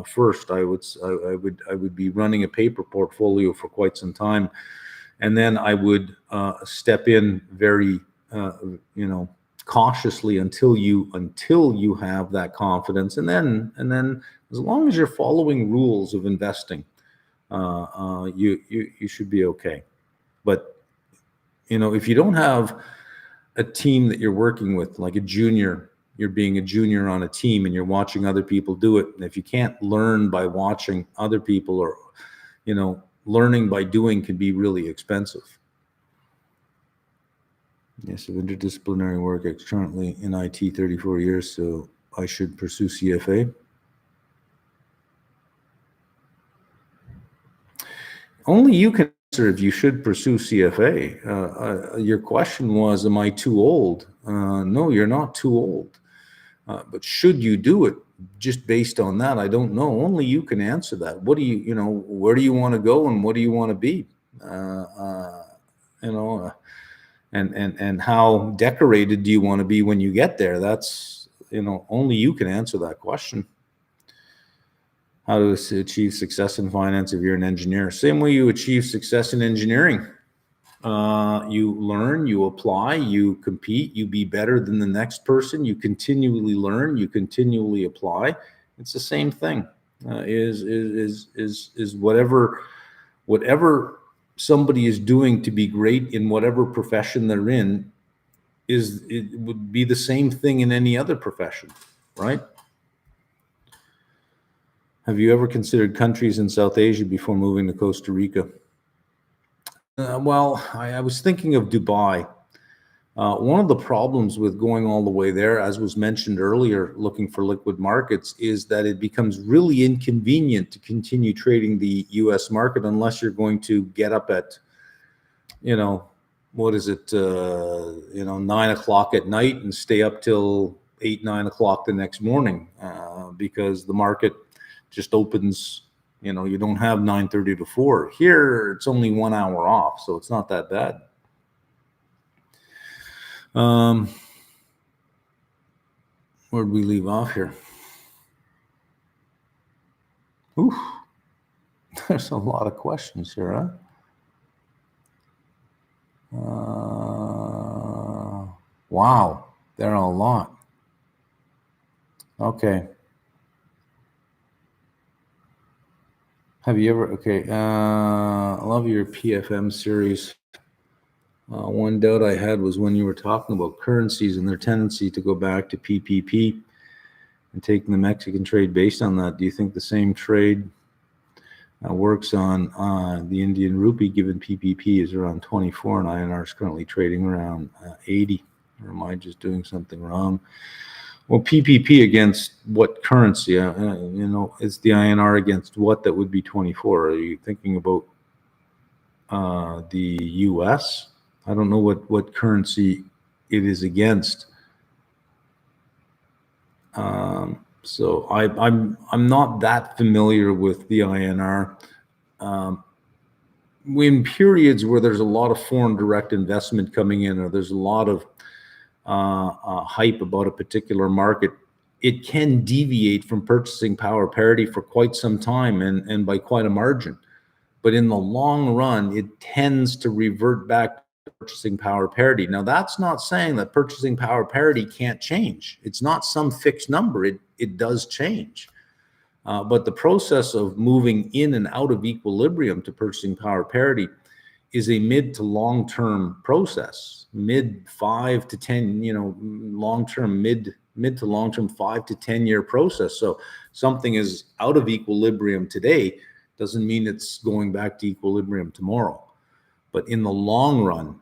First, I would be running a paper portfolio for quite some time, and then I would step in very cautiously until you have that confidence, and then as long as you're following rules of investing, you should be okay. But if you don't have a team that you're working with, like a junior, you're being a junior on a team and you're watching other people do it. And if you can't learn by watching other people, or, learning by doing can be really expensive. Yes, I've interdisciplinary work currently in IT 34 years, so I should pursue CFA. Only you can answer if you should pursue CFA. Your question was, am I too old? No, you're not too old. But should you do it? Just based on that, I don't know. Only you can answer that. What do you, where do you want to go and what do you want to be? And how decorated do you want to be when you get there? That's, only you can answer that question. How to achieve success in finance if you're an engineer? Same way you achieve success in engineering. You learn, you apply, you compete, you be better than the next person. You continually learn, you continually apply. It's the same thing. Is whatever somebody is doing to be great in whatever profession they're in, it would be the same thing in any other profession, right? Have you ever considered countries in South Asia before moving to Costa Rica? Well, I was thinking of Dubai. One of the problems with going all the way there, as was mentioned earlier, looking for liquid markets, is that it becomes really inconvenient to continue trading the U.S. market unless you're going to get up at, 9 o'clock at night and stay up till 8, 9 o'clock the next morning, because the market just opens. You don't have 9:30 to 4. Here, it's only 1 hour off, so it's not that bad. Where did we leave off here? Oof, there's a lot of questions here, huh? Wow, there are a lot. Okay. Have you ever, I love your PFM series. One doubt I had was when you were talking about currencies and their tendency to go back to PPP and taking the Mexican trade based on that. Do you think the same trade works on the Indian rupee, given PPP is around 24 and INR is currently trading around 80? Or am I just doing something wrong? Well, PPP against what currency? Is the INR against what that would be 24? Are you thinking about the US? I don't know what currency it is against. So I'm not that familiar with the INR. In periods where there's a lot of foreign direct investment coming in, or there's a lot of hype about a particular market, it can deviate from purchasing power parity for quite some time, and by quite a margin. But in the long run, it tends to revert back to purchasing power parity. Now, that's not saying that purchasing power parity can't change. It's not some fixed number. It does change. But the process of moving in and out of equilibrium to purchasing power parity is a mid to long term process. Mid 5 to 10, long term, mid to long term 5 to 10 year process. So something is out of equilibrium today doesn't mean it's going back to equilibrium tomorrow. But in the long run,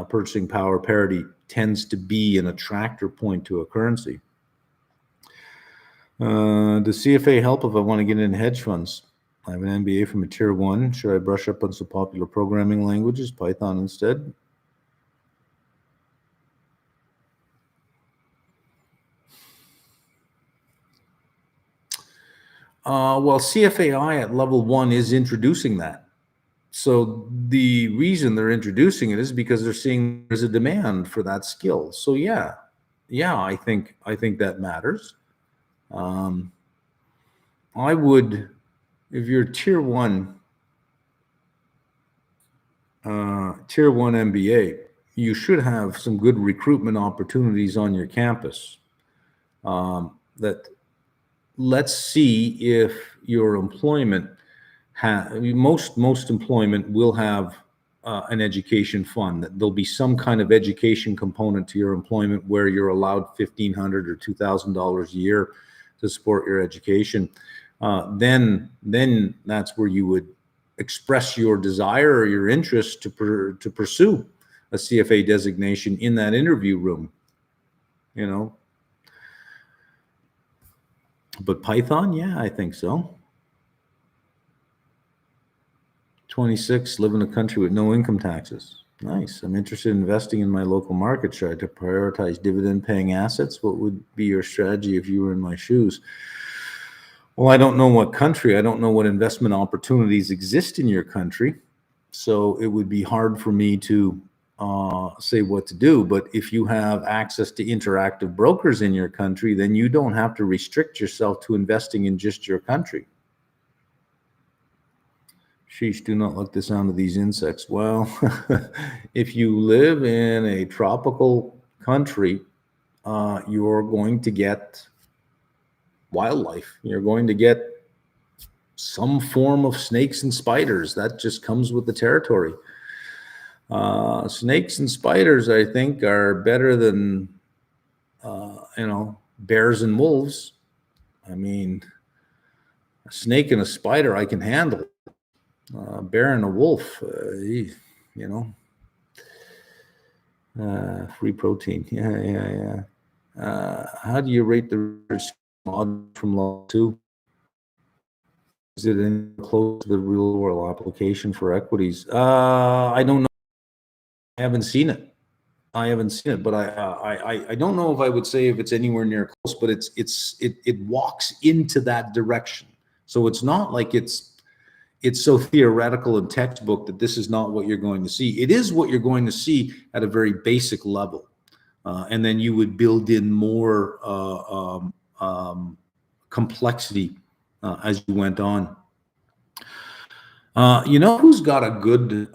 purchasing power parity tends to be an attractor point to a currency. Does CFA help if I want to get into hedge funds? I have an MBA from a tier 1. Should I brush up on some popular programming languages, Python instead? Well, CFAI at level 1 is introducing that. So the reason they're introducing it is because they're seeing there's a demand for that skill. So yeah, I think that matters. I would, if you're tier 1 MBA, you should have some good recruitment opportunities on your campus. That let's see if your employment most employment will have an education fund. That there'll be some kind of education component to your employment where you're allowed $1,500 or $2,000 a year to support your education. Then that's where you would express your desire or your interest to pursue a CFA designation in that interview room. But Python, yeah, I think so. 26, live in a country with no income taxes. Nice. I'm interested in investing in my local market. Should I to prioritize dividend-paying assets? What would be your strategy if you were in my shoes? Well, I don't know what country. I don't know what investment opportunities exist in your country. So it would be hard for me to say what to do. But if you have access to interactive brokers in your country, then you don't have to restrict yourself to investing in just your country. Sheesh, do not like the sound of these insects. Well, if you live in a tropical country, you're going to get wildlife. You're going to get some form of snakes and spiders. That just comes with the territory. Snakes and spiders, I think, are better than, bears and wolves. I mean, a snake and a spider I can handle. Bear and a wolf, free protein. Yeah. How do you rate the mod from Law 2? Is it in close to the real world application for equities? I don't know. I haven't seen it, but I don't know if I would say if it's anywhere near close, but it walks into that direction. So it's not like it's so theoretical and textbook that this is not what you're going to see. It is what you're going to see at a very basic level. And then you would build in more complexity as you went on. Who's got a good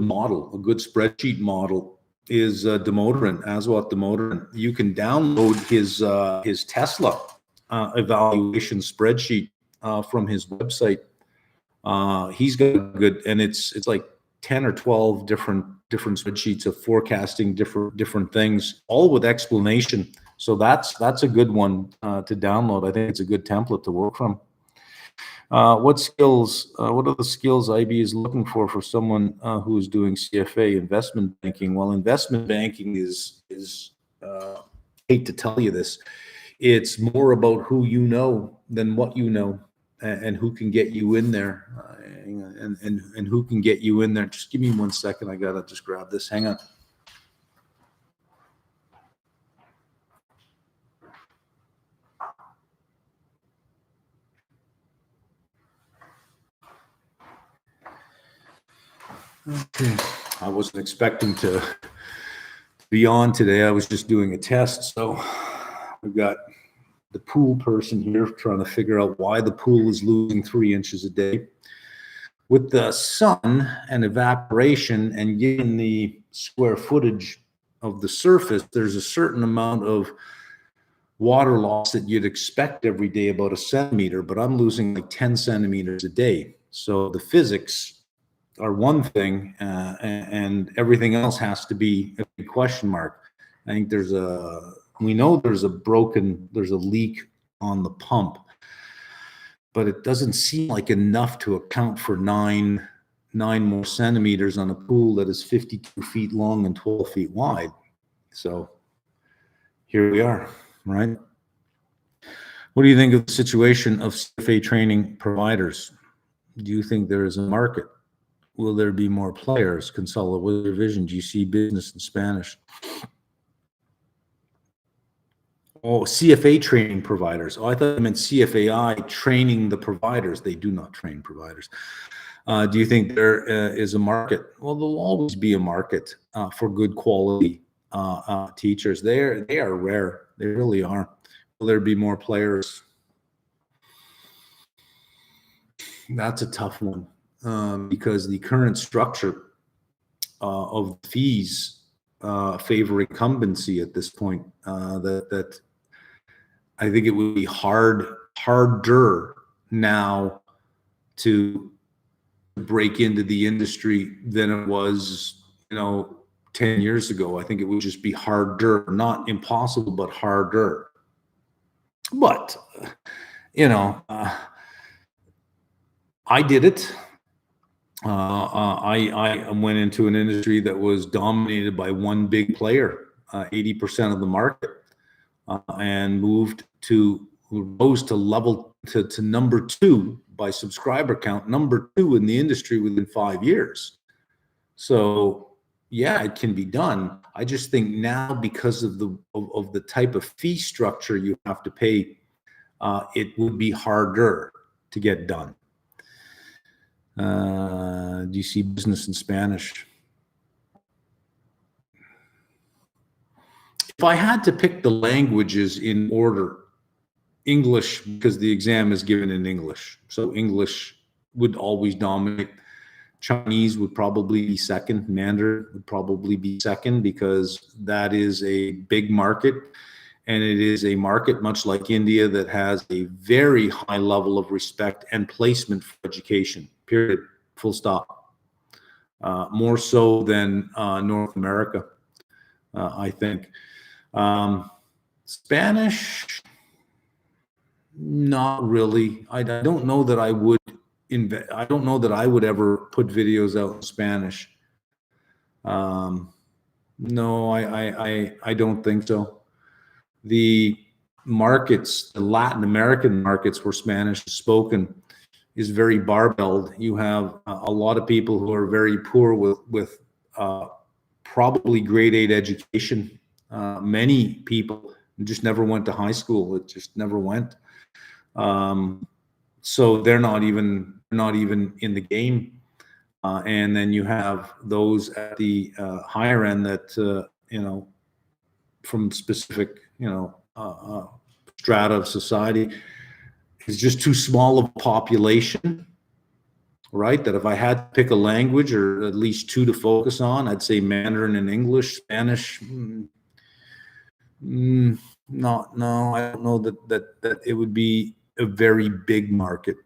model, a good spreadsheet model is Demoteran, Aswath Demoteran. You can download his Tesla evaluation spreadsheet from his website. He's got good, and it's like 10 or 12 different spreadsheets of forecasting different things, all with explanation. So that's a good one to download. I think it's a good template to work from. What are the skills IB is looking for someone who is doing CFA investment banking? Well, investment banking is hate to tell you this, it's more about who you know than what you know. and who can get you in there, and who can get you in there. Just give me 1 second. I gotta just grab this. Hang on. Okay. I wasn't expecting to be on today. I was just doing a test. So we've got the pool person here trying to figure out why the pool is losing 3 inches a day. With the sun and evaporation, and given the square footage of the surface, there's a certain amount of water loss that you'd expect every day, about 1 centimeter, but I'm losing like 10 centimeters a day. So the physics are one thing, and everything else has to be a big question mark. I think we know there's a leak on the pump, but it doesn't seem like enough to account for nine more centimeters on a pool that is 52 feet long and 12 feet wide. So here we are, right? What do you think of the situation of CFA training providers? Do you think there is a market? Will there be more players? Consolidate with your vision. Do you see business in Spanish? Oh, CFA training providers. Oh, I thought you meant CFAI training the providers. They do not train providers. Do you think there is a market? Well, there'll always be a market for good quality teachers. They are rare. They really are. Will there be more players? That's a tough one. Because the current structure of fees favor incumbency at this point. That I think it would be harder now to break into the industry than it was, 10 years ago. I think it would just be harder, not impossible, but harder. But I did it. I went into an industry that was dominated by one big player, 80% of the market, and rose to number 2 by subscriber count, number 2 in the industry within 5 years. So yeah, it can be done. I just think now, because of the type of fee structure you have to pay, it would be harder to get done. Do you see business in Spanish? If I had to pick the languages in order, English, because the exam is given in English, so English would always dominate. Chinese would probably be second. Mandarin would probably be second, because that is a big market, and it is a market, much like India, that has a very high level of respect and placement for education, period, full stop. More so than North America, I think. Spanish, not really. I don't know that I would I don't know that I would ever put videos out in Spanish. No, I don't think so. The markets, the Latin American markets where Spanish is spoken, is very barbelled. You have a lot of people who are very poor with probably grade 8 education. Many people just never went to high school. It just never went. So they're not even in the game. And then you have those at the higher end that from specific strata of society, is just too small of a population, right? That if I had to pick a language, or at least 2 to focus on, I'd say Mandarin and English. Spanish, no, I don't know that it would be a very big market.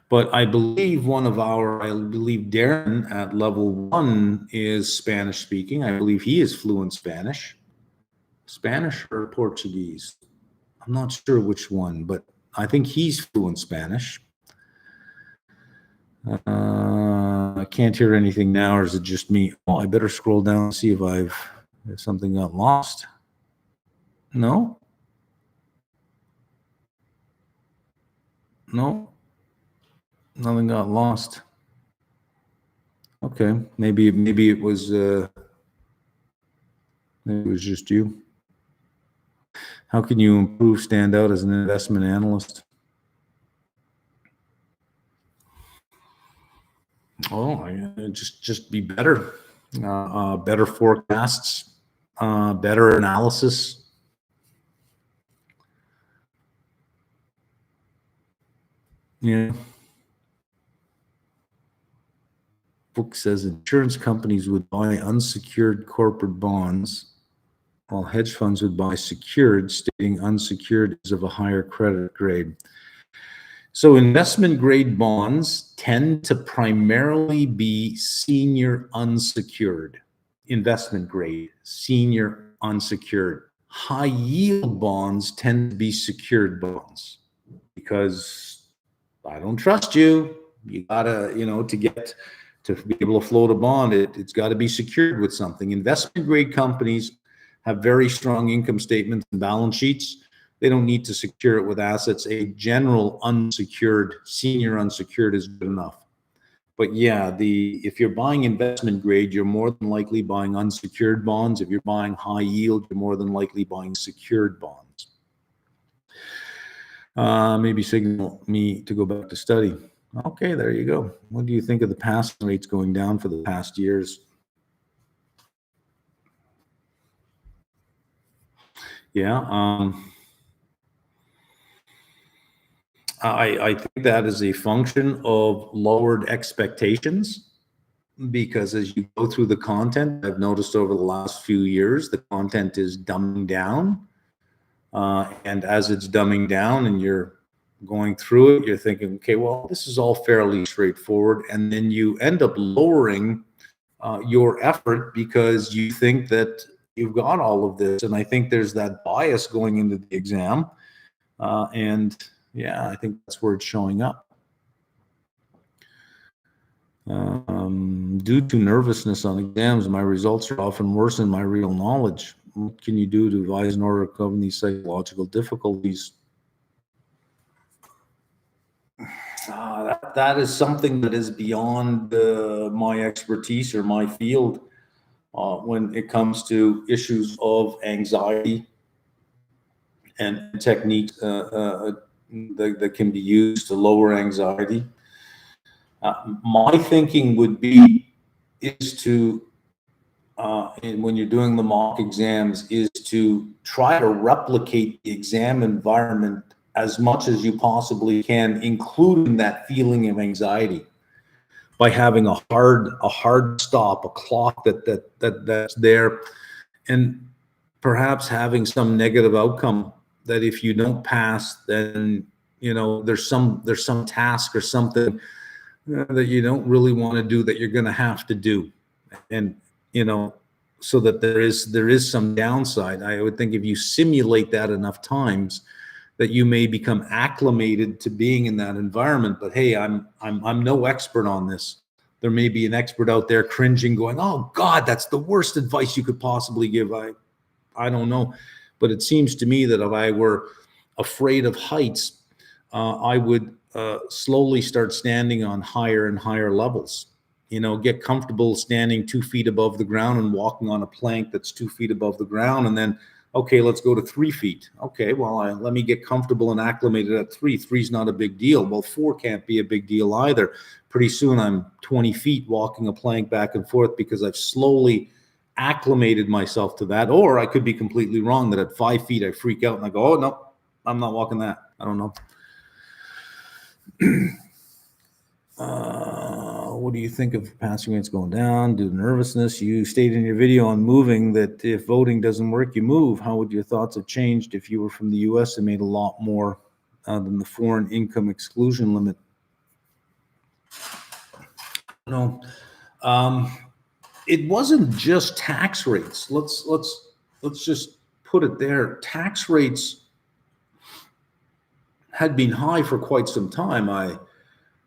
But I believe Darren at level 1 is Spanish speaking. I believe he is fluent Spanish. Spanish or Portuguese? I'm not sure which one, but I think he's fluent Spanish. I can't hear anything now, or is it just me? Oh, I better scroll down and see if something got lost. No? No, nothing got lost. Okay, maybe it was maybe it was just you. How can you improve, stand out as an investment analyst? Oh, just be better, better forecasts, better analysis. Yeah. Book says insurance companies would buy unsecured corporate bonds, while hedge funds would buy secured, stating unsecured is of a higher credit grade. So investment grade bonds tend to primarily be senior unsecured. Investment grade, senior unsecured. High yield bonds tend to be secured bonds because I don't trust you. You gotta, to get to be able to float a bond, it's got to be secured with something. Investment grade companies have very strong income statements and balance sheets. They don't need to secure it with assets. A general unsecured, senior unsecured is good enough. But yeah, if you're buying investment grade, you're more than likely buying unsecured bonds. If you're buying high yield, you're more than likely buying secured bonds. Maybe signal me to go back to study. Okay, there you go. What do you think of the passing rates going down for the past years? Yeah, I think that is a function of lowered expectations because as you go through the content, I've noticed over the last few years, the content is dumbing down. And as it's dumbing down and you're going through it, you're thinking, okay, well, this is all fairly straightforward. And then you end up lowering your effort because you think that you've got all of this. And I think there's that bias going into the exam. And yeah, I think that's where it's showing up. Due to nervousness on exams, my results are often worse than my real knowledge. What can you do to advise in order to overcome these psychological difficulties? That is something that is beyond my expertise or my field when it comes to issues of anxiety and techniques that can be used to lower anxiety. My thinking would be is to and when you're doing the mock exams is to try to replicate the exam environment as much as you possibly can, including that feeling of anxiety, by having a hard stop, a clock that's there, and perhaps having some negative outcome that if you don't pass, then there's some task or something that you don't really want to do that you're going to have to do, and so that there is some downside. I would think if you simulate that enough times, that you may become acclimated to being in that environment. But hey, I'm no expert on this. There may be an expert out there cringing, going, "Oh God, that's the worst advice you could possibly give." I don't know, but it seems to me that if I were afraid of heights, I would slowly start standing on higher and higher levels. Get comfortable standing 2 feet above the ground and walking on a plank that's 2 feet above the ground, and then, okay, let's go to 3 feet. Okay, well, let me get comfortable and acclimated at 3. 3's not a big deal. Well, 4 can't be a big deal either. Pretty soon I'm 20 feet walking a plank back and forth because I've slowly acclimated myself to that. Or I could be completely wrong, that at 5 feet I freak out and I go, oh no, I'm not walking that. I don't know. What do you think of passing rates going down due to nervousness? You stated in your video on moving that if voting doesn't work, you move. How would your thoughts have changed if you were from the US and made a lot more than the foreign income exclusion limit? No, it wasn't just tax rates. Let's just put it there. Tax rates had been high for quite some time.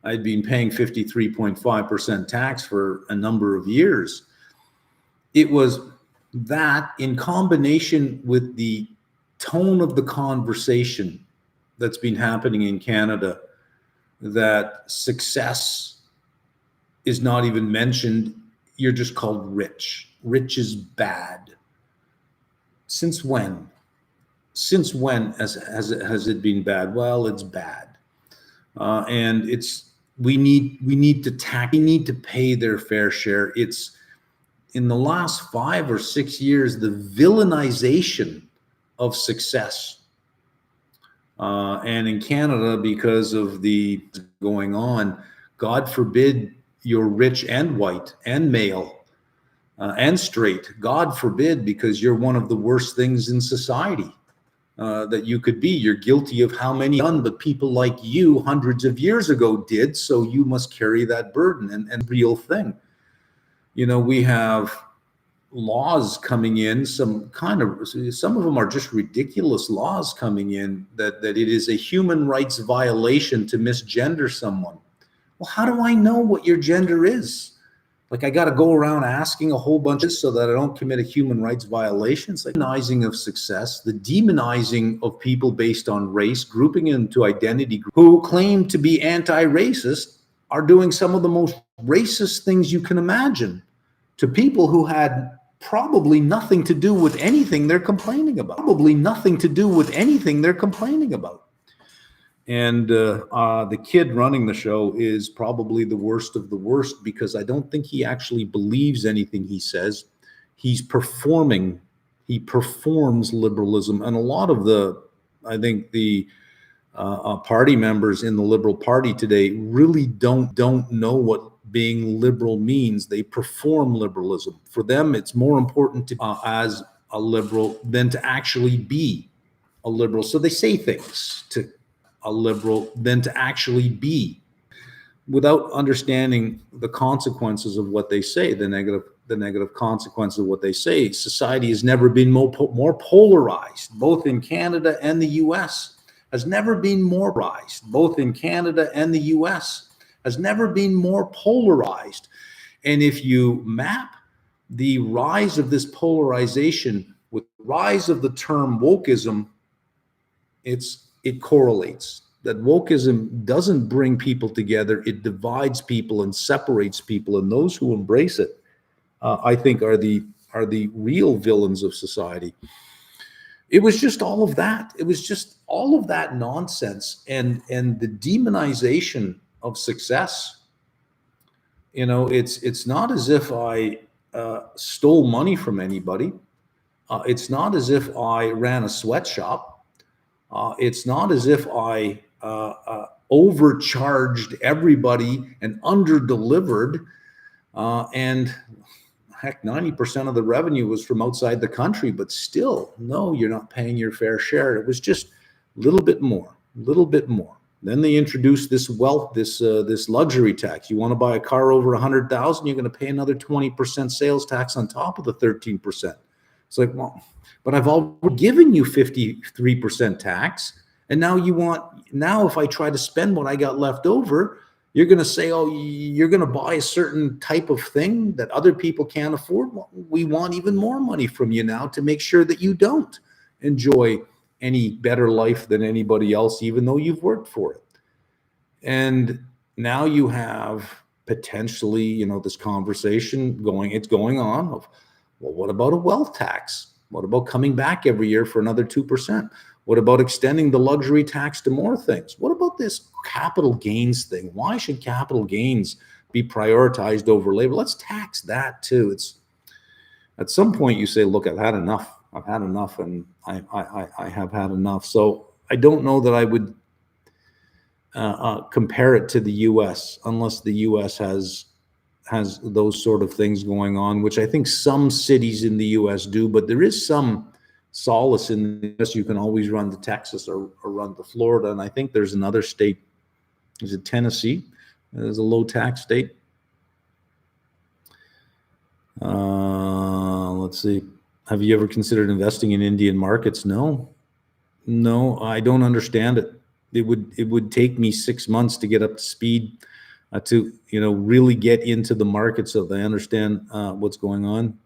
I'd been paying 53.5% tax for a number of years. It was that in combination with the tone of the conversation that's been happening in Canada that success is not even mentioned. You're just called rich. Rich is bad. Since when? Since when has it been bad? Well, it's bad, and it's we need to pay their fair share. It's in the last 5 or 6 years the villainization of success, and in Canada because of the going on. God forbid you're rich and white and male and straight. God forbid, because you're one of the worst things in society that you could be. You're guilty of how many done, but people like you hundreds of years ago did. So you must carry that burden and real thing. We have laws coming in, some of them are just ridiculous laws coming in that it is a human rights violation to misgender someone. Well, how do I know what your gender is? Like, I got to go around asking a whole bunch of so that I don't commit a human rights violation. It's like demonizing of success, the demonizing of people based on race, grouping into identity groups who claim to be anti-racist are doing some of the most racist things you can imagine to people who had probably nothing to do with anything they're complaining about. And the kid running the show is probably the worst of the worst, because I don't think he actually believes anything he says. He performs liberalism. And a lot of I think the party members in the Liberal Party today really don't know what being liberal means. They perform liberalism. For them, it's more important to as a liberal than to actually be a liberal. So they say things to a liberal than to actually be, without understanding the consequences of what they say, the negative consequences of what they say. Society has never been more polarized, both in Canada and the US. Has never been more polarized, both in Canada and the US. Has never been more polarized. And if you map the rise of this polarization with the rise of the term wokeism, it correlates. That wokeism doesn't bring people together, it divides people and separates people, and those who embrace it, I think, are the real villains of society. It was just all of that. It was just all of that nonsense, and the demonization of success. It's not as if I stole money from anybody. It's not as if I ran a sweatshop. It's not as if I overcharged everybody and underdelivered. And heck, 90% of the revenue was from outside the country, but still, no, you're not paying your fair share. It was just a little bit more. Then they introduced this luxury tax. You want to buy a car over 100,000, you're going to pay another 20% sales tax on top of the 13%. It's like, well, but I've already given you 53% tax. And now if I try to spend what I got left over, you're going to say, oh, you're going to buy a certain type of thing that other people can't afford. Well, we want even more money from you now to make sure that you don't enjoy any better life than anybody else, even though you've worked for it. And now you have potentially, this conversation going on of, well, what about a wealth tax? What about coming back every year for another 2%? What about extending the luxury tax to more things? What about this capital gains thing? Why should capital gains be prioritized over labor? Let's tax that too. It's at some point you say, look, I've had enough, and I have had enough. So I don't know that I would compare it to the U.S. unless the U.S. has those sort of things going on, which I think some cities in the U.S. do, but there is some solace in the U.S. You can always run to Texas or run to Florida, and I think there's another state. Is it Tennessee? There's a low tax state. Let's see. Have you ever considered investing in Indian markets? No, I don't understand it. It would take me 6 months to get up to speed to really get into the market so that I understand what's going on.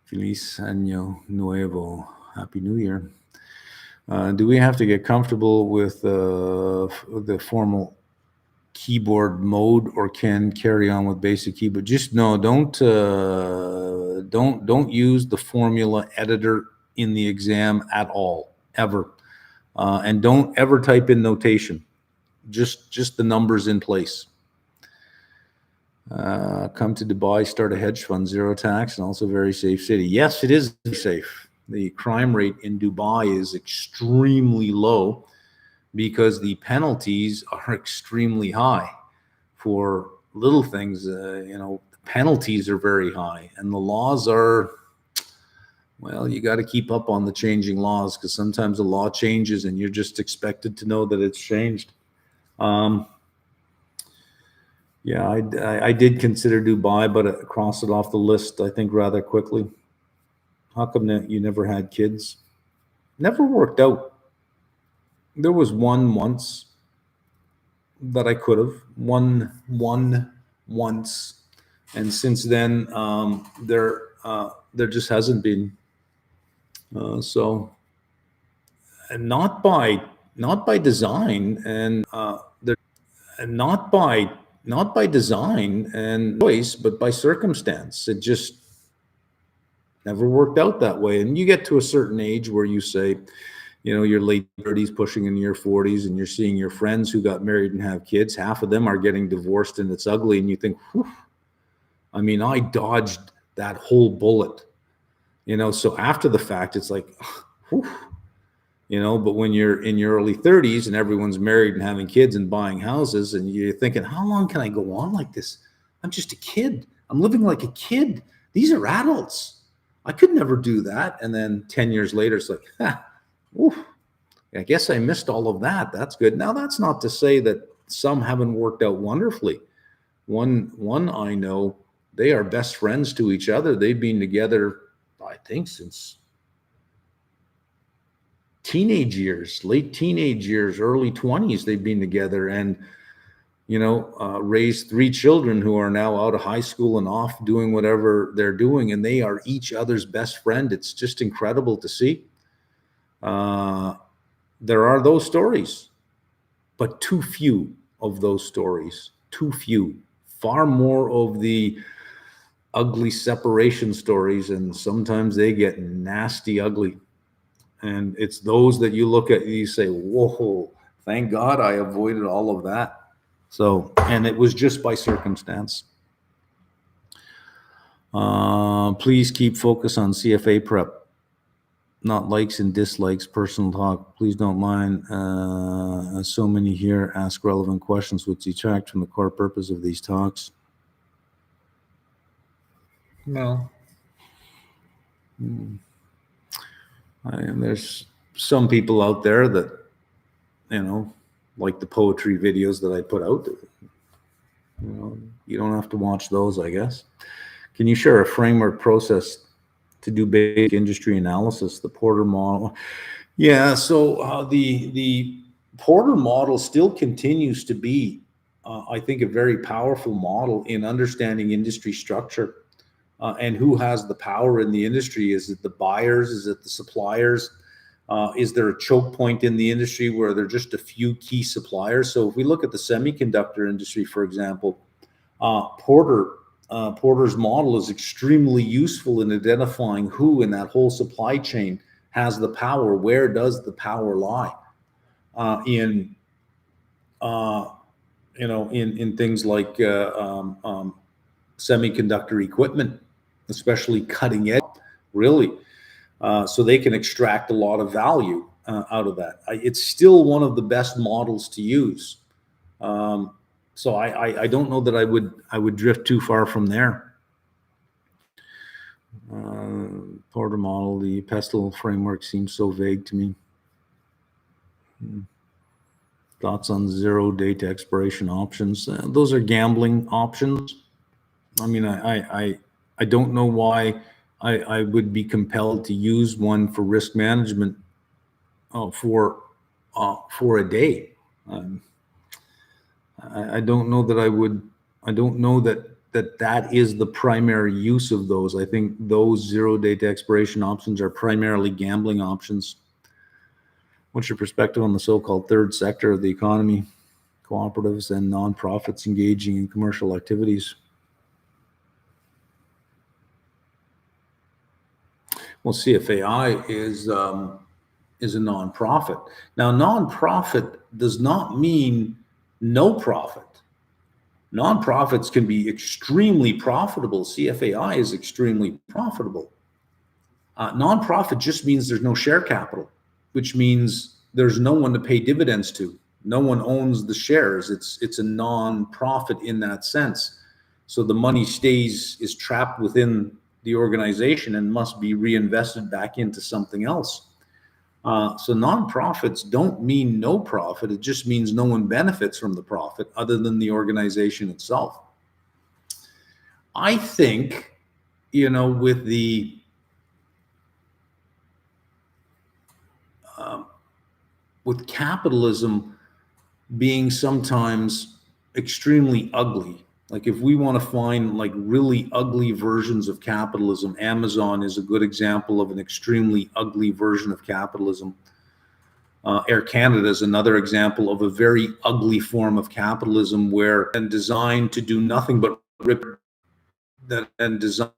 Feliz Año Nuevo. Happy New Year. Do we have to get comfortable with the formal keyboard mode, or can carry on with basic keyboard? Just no, don't use the formula editor in the exam at all, ever. And don't ever type in notation. Just the numbers in place. Come to Dubai, start a hedge fund, zero tax, and also very safe city. Yes, it is safe. The crime rate in Dubai is extremely low because the penalties are extremely high for little things. Penalties are very high, and the laws are, well, you got to keep up on the changing laws, because sometimes the law changes and you're just expected to know that it's changed. Yeah, I did consider Dubai, but I crossed it off the list, I think, rather quickly. How come that you never had kids? Never worked out. There was one once that I could have one once, and since then there just hasn't been. So, and not by design, and there and not by design and choice, but by circumstance. It just never worked out that way. And you get to a certain age where you say, your late 30s, pushing into your 40s, and you're seeing your friends who got married and have kids. Half of them are getting divorced, and it's ugly. And you think, whew, I dodged that whole bullet. So after the fact, it's like, whew, but when you're in your early 30s and everyone's married and having kids and buying houses, and you're thinking, how long can I go on like this? I'm just a kid. I'm living like a kid. These are adults. I could never do that. And then 10 years later, it's like, oof, I guess I missed all of that. That's good. Now, that's not to say that some haven't worked out wonderfully. One I know, they are best friends to each other. They've been together, I think, since teenage years, late teenage years, early 20s. They've been together, and raised 3 children who are now out of high school and off doing whatever they're doing, and they are each other's best friend. It's just incredible to see. There are those stories, but too few of those stories. Too few. Far more of the ugly separation stories, and sometimes they get nasty ugly. And it's those that you look at and you say, whoa, thank God I avoided all of that. So, and it was just by circumstance. Please keep focus on CFA prep, not likes and dislikes, personal talk. Please don't mind. So many here ask relevant questions which detract from the core purpose of these talks. Well, and there's some people out there that, like the poetry videos that I put out. You don't have to watch those, I guess. Can you share a framework process to do basic industry analysis, the Porter model? Yeah, so the Porter model still continues to be, I think, a very powerful model in understanding industry structure. And who has the power in the industry? Is it the buyers? Is it the suppliers? Is there a choke point in the industry where there are just a few key suppliers? So if we look at the semiconductor industry, for example, Porter's model is extremely useful in identifying who in that whole supply chain has the power. Where does the power lie? In things like semiconductor equipment, especially cutting edge, really. So they can extract a lot of value out of that. It's still one of the best models to use. So I don't know that I would drift too far from there. Porter model, the pestle framework seems so vague to me. Thoughts on 0 date expiration options? Those are gambling options. I don't know why I would be compelled to use one for risk management for a day. I don't know that I would. I don't know that is the primary use of those. I think those 0 date expiration options are primarily gambling options. What's your perspective on the so-called third sector of the economy, cooperatives and nonprofits engaging in commercial activities? Well, CFAI is a nonprofit. Now, nonprofit does not mean no profit. Nonprofits can be extremely profitable. CFAI is extremely profitable. Nonprofit just means there's no share capital, which means there's no one to pay dividends to. No one owns the shares. It's a non-profit in that sense. So the money is trapped within the organization and must be reinvested back into something else. So nonprofits don't mean no profit. It just means no one benefits from the profit other than the organization itself. I think, with with capitalism being sometimes extremely ugly. Like if we want to find like really ugly versions of capitalism, Amazon is a good example of an extremely ugly version of capitalism. Air Canada is another example of a very ugly form of capitalism where and designed to do nothing but rip that and design,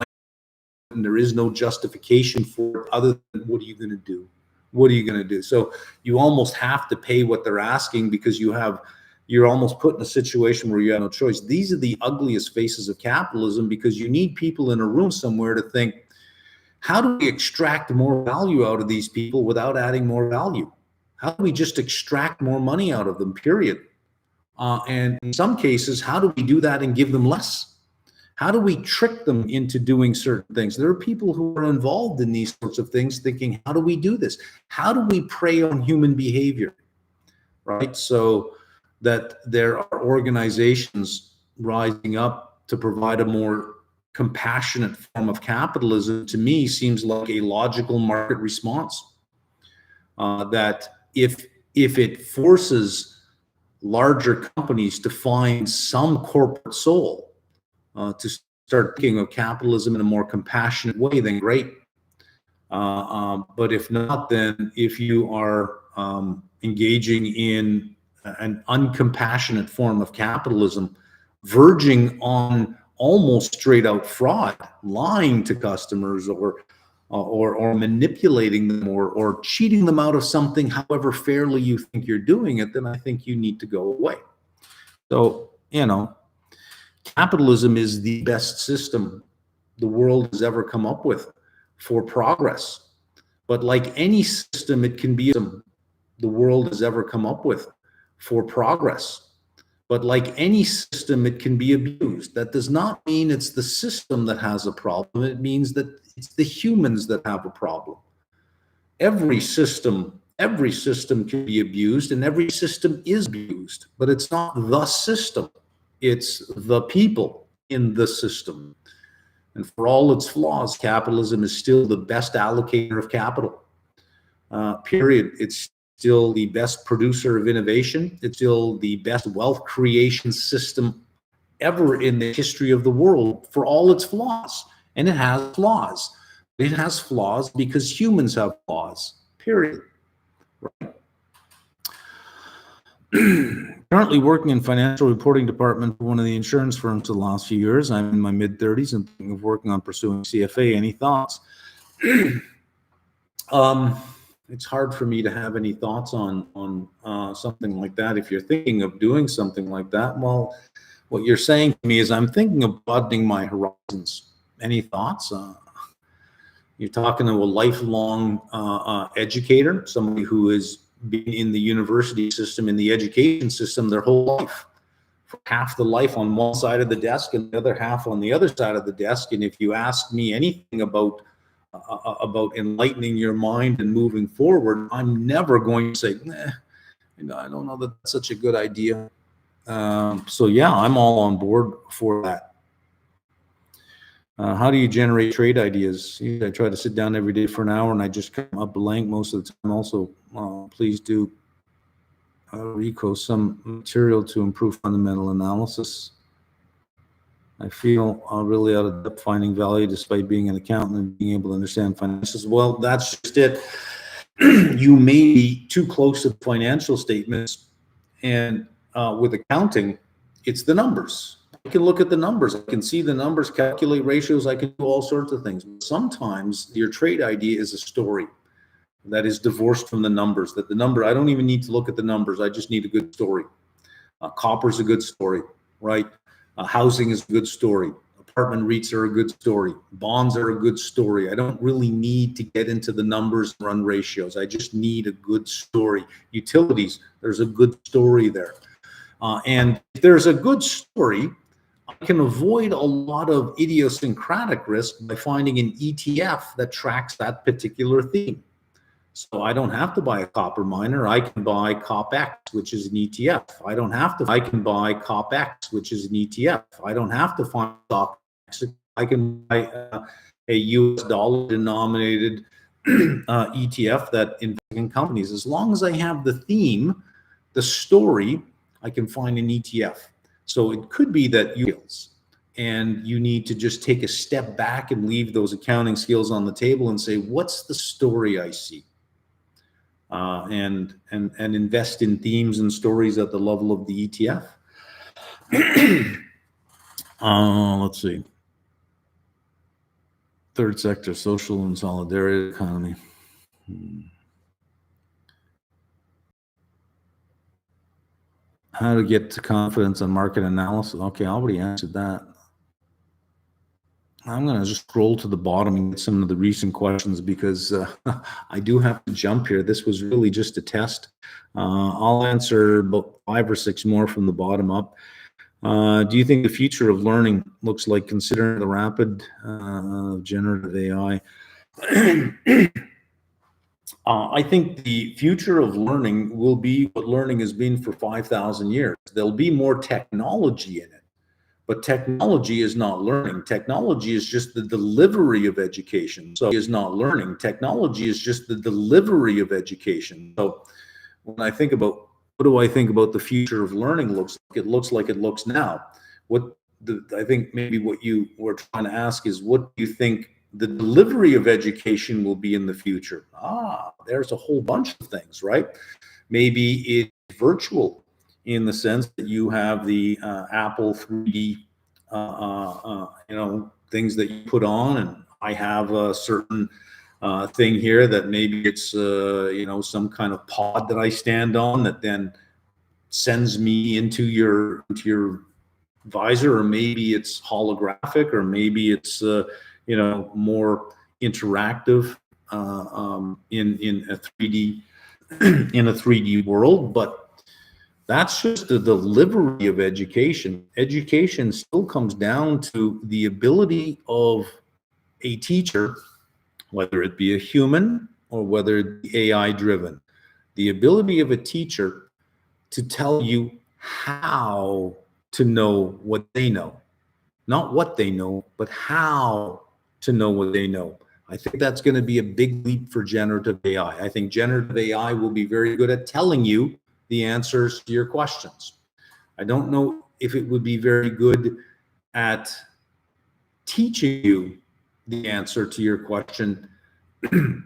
and there is no justification for it other than what are you going to do? What are you going to do? So you almost have to pay what they're asking because you're almost put in a situation where you have no choice. These are the ugliest faces of capitalism because you need people in a room somewhere to think, how do we extract more value out of these people without adding more value? How do we just extract more money out of them, period? And in some cases, how do we do that and give them less? How do we trick them into doing certain things? There are people who are involved in these sorts of things thinking, how do we do this? How do we prey on human behavior, right? So that there are organizations rising up to provide a more compassionate form of capitalism, to me, seems like a logical market response. That if it forces larger companies to find some corporate soul, to start thinking of capitalism in a more compassionate way, then great. But if not, then if you are engaging in an uncompassionate form of capitalism, verging on almost straight out fraud, lying to customers or manipulating them or cheating them out of something, however fairly you think you're doing it, then I think you need to go away. So, capitalism is the best system the world has ever come up with for progress. But like any system, it can be the world has ever come up with for progress. But like any system, it can be abused. That does not mean it's the system that has a problem. It means that it's the humans that have a problem. Every system can be abused, and every system is abused, but it's not the system. It's the people in the system. And for all its flaws, capitalism is still the best allocator of capital, period. It's still the best producer of innovation. It's still the best wealth creation system ever in the history of the world for all its flaws. And it has flaws. It has flaws because humans have flaws, period. Right? Currently working in financial reporting department for one of the insurance firms for the last few years. I'm in my mid-30s and thinking of working on pursuing CFA. Any thoughts? It's hard for me to have any thoughts on something like that. If you're thinking of doing something like that, well, what you're saying to me is I'm thinking of broadening my horizons. Any thoughts? You're talking to a lifelong educator, somebody who has been in the university system, in the education system their whole life, for half the life on one side of the desk and the other half on the other side of the desk. And if you ask me anything about enlightening your mind and moving forward, I'm never going to say, I don't know that that's such a good idea. So yeah, I'm all on board for that. How do you generate trade ideas? I try to sit down every day for an hour and I just come up blank most of the time. Also, please do RECO some material to improve fundamental analysis. I feel really out of depth finding value despite being an accountant and being able to understand finances. Well, that's just it. you may be too close to financial statements. And with accounting, it's the numbers. I can look at the numbers. I can see the numbers, calculate ratios. I can do all sorts of things. But sometimes your trade idea is a story that is divorced from the numbers. That the number, I don't even need to look at the numbers. I just need a good story. Copper's a good story, right? Housing is a good story. Apartment REITs are a good story. Bonds are a good story. I don't really need to get into the numbers and run ratios. I just need a good story. Utilities, there's a good story there. And if there's a good story, I can avoid a lot of idiosyncratic risk by finding an ETF that tracks that particular theme. So I don't have to buy a copper miner. I can buy COPX, which is an ETF. I can buy COPX, which is an ETF. I don't have to find stock. I can buy a US dollar denominated ETF that invests in companies. As long as I have the theme, the story, I can find an ETF. So it could be that and you need to just take a step back and leave those accounting skills on the table and say, what's the story I see? And invest in themes and stories at the level of the ETF. Let's see. Third sector, social and solidarity economy. How to get to confidence on market analysis. Okay, I already answered that. I'm going to just scroll to the bottom and get some of the recent questions because I do have to jump here. This was really just a test. I'll answer about 5 or 6 more from the bottom up. Do you think the future of learning looks like considering the rapid generative AI? I think the future of learning will be what learning has been for 5,000 years. There'll be more technology in it. But technology is not learning. Technology is just the delivery of education. So is not learning. Technology is just the delivery of education. So when I think about what do I think about the future of learning looks like it looks now. I think maybe what you were trying to ask is what do you think the delivery of education will be in the future? There's a whole bunch of things, right? Maybe it's virtual, in the sense that you have the Apple 3D, things that you put on, and I have a certain thing here that maybe it's some kind of pod that I stand on that then sends me into your visor, or maybe it's holographic, or maybe it's more interactive in a 3D in a 3D world, but that's just the delivery of education. Education still comes down to the ability of a teacher, whether it be a human or whether it be AI driven, the ability of a teacher to tell you how to know what they know, not what they know, but how to know what they know. I think that's going to be a big leap for generative AI. I think generative AI will be very good at telling you the answers to your questions. I don't know if it would be very good at teaching you the answer to your question in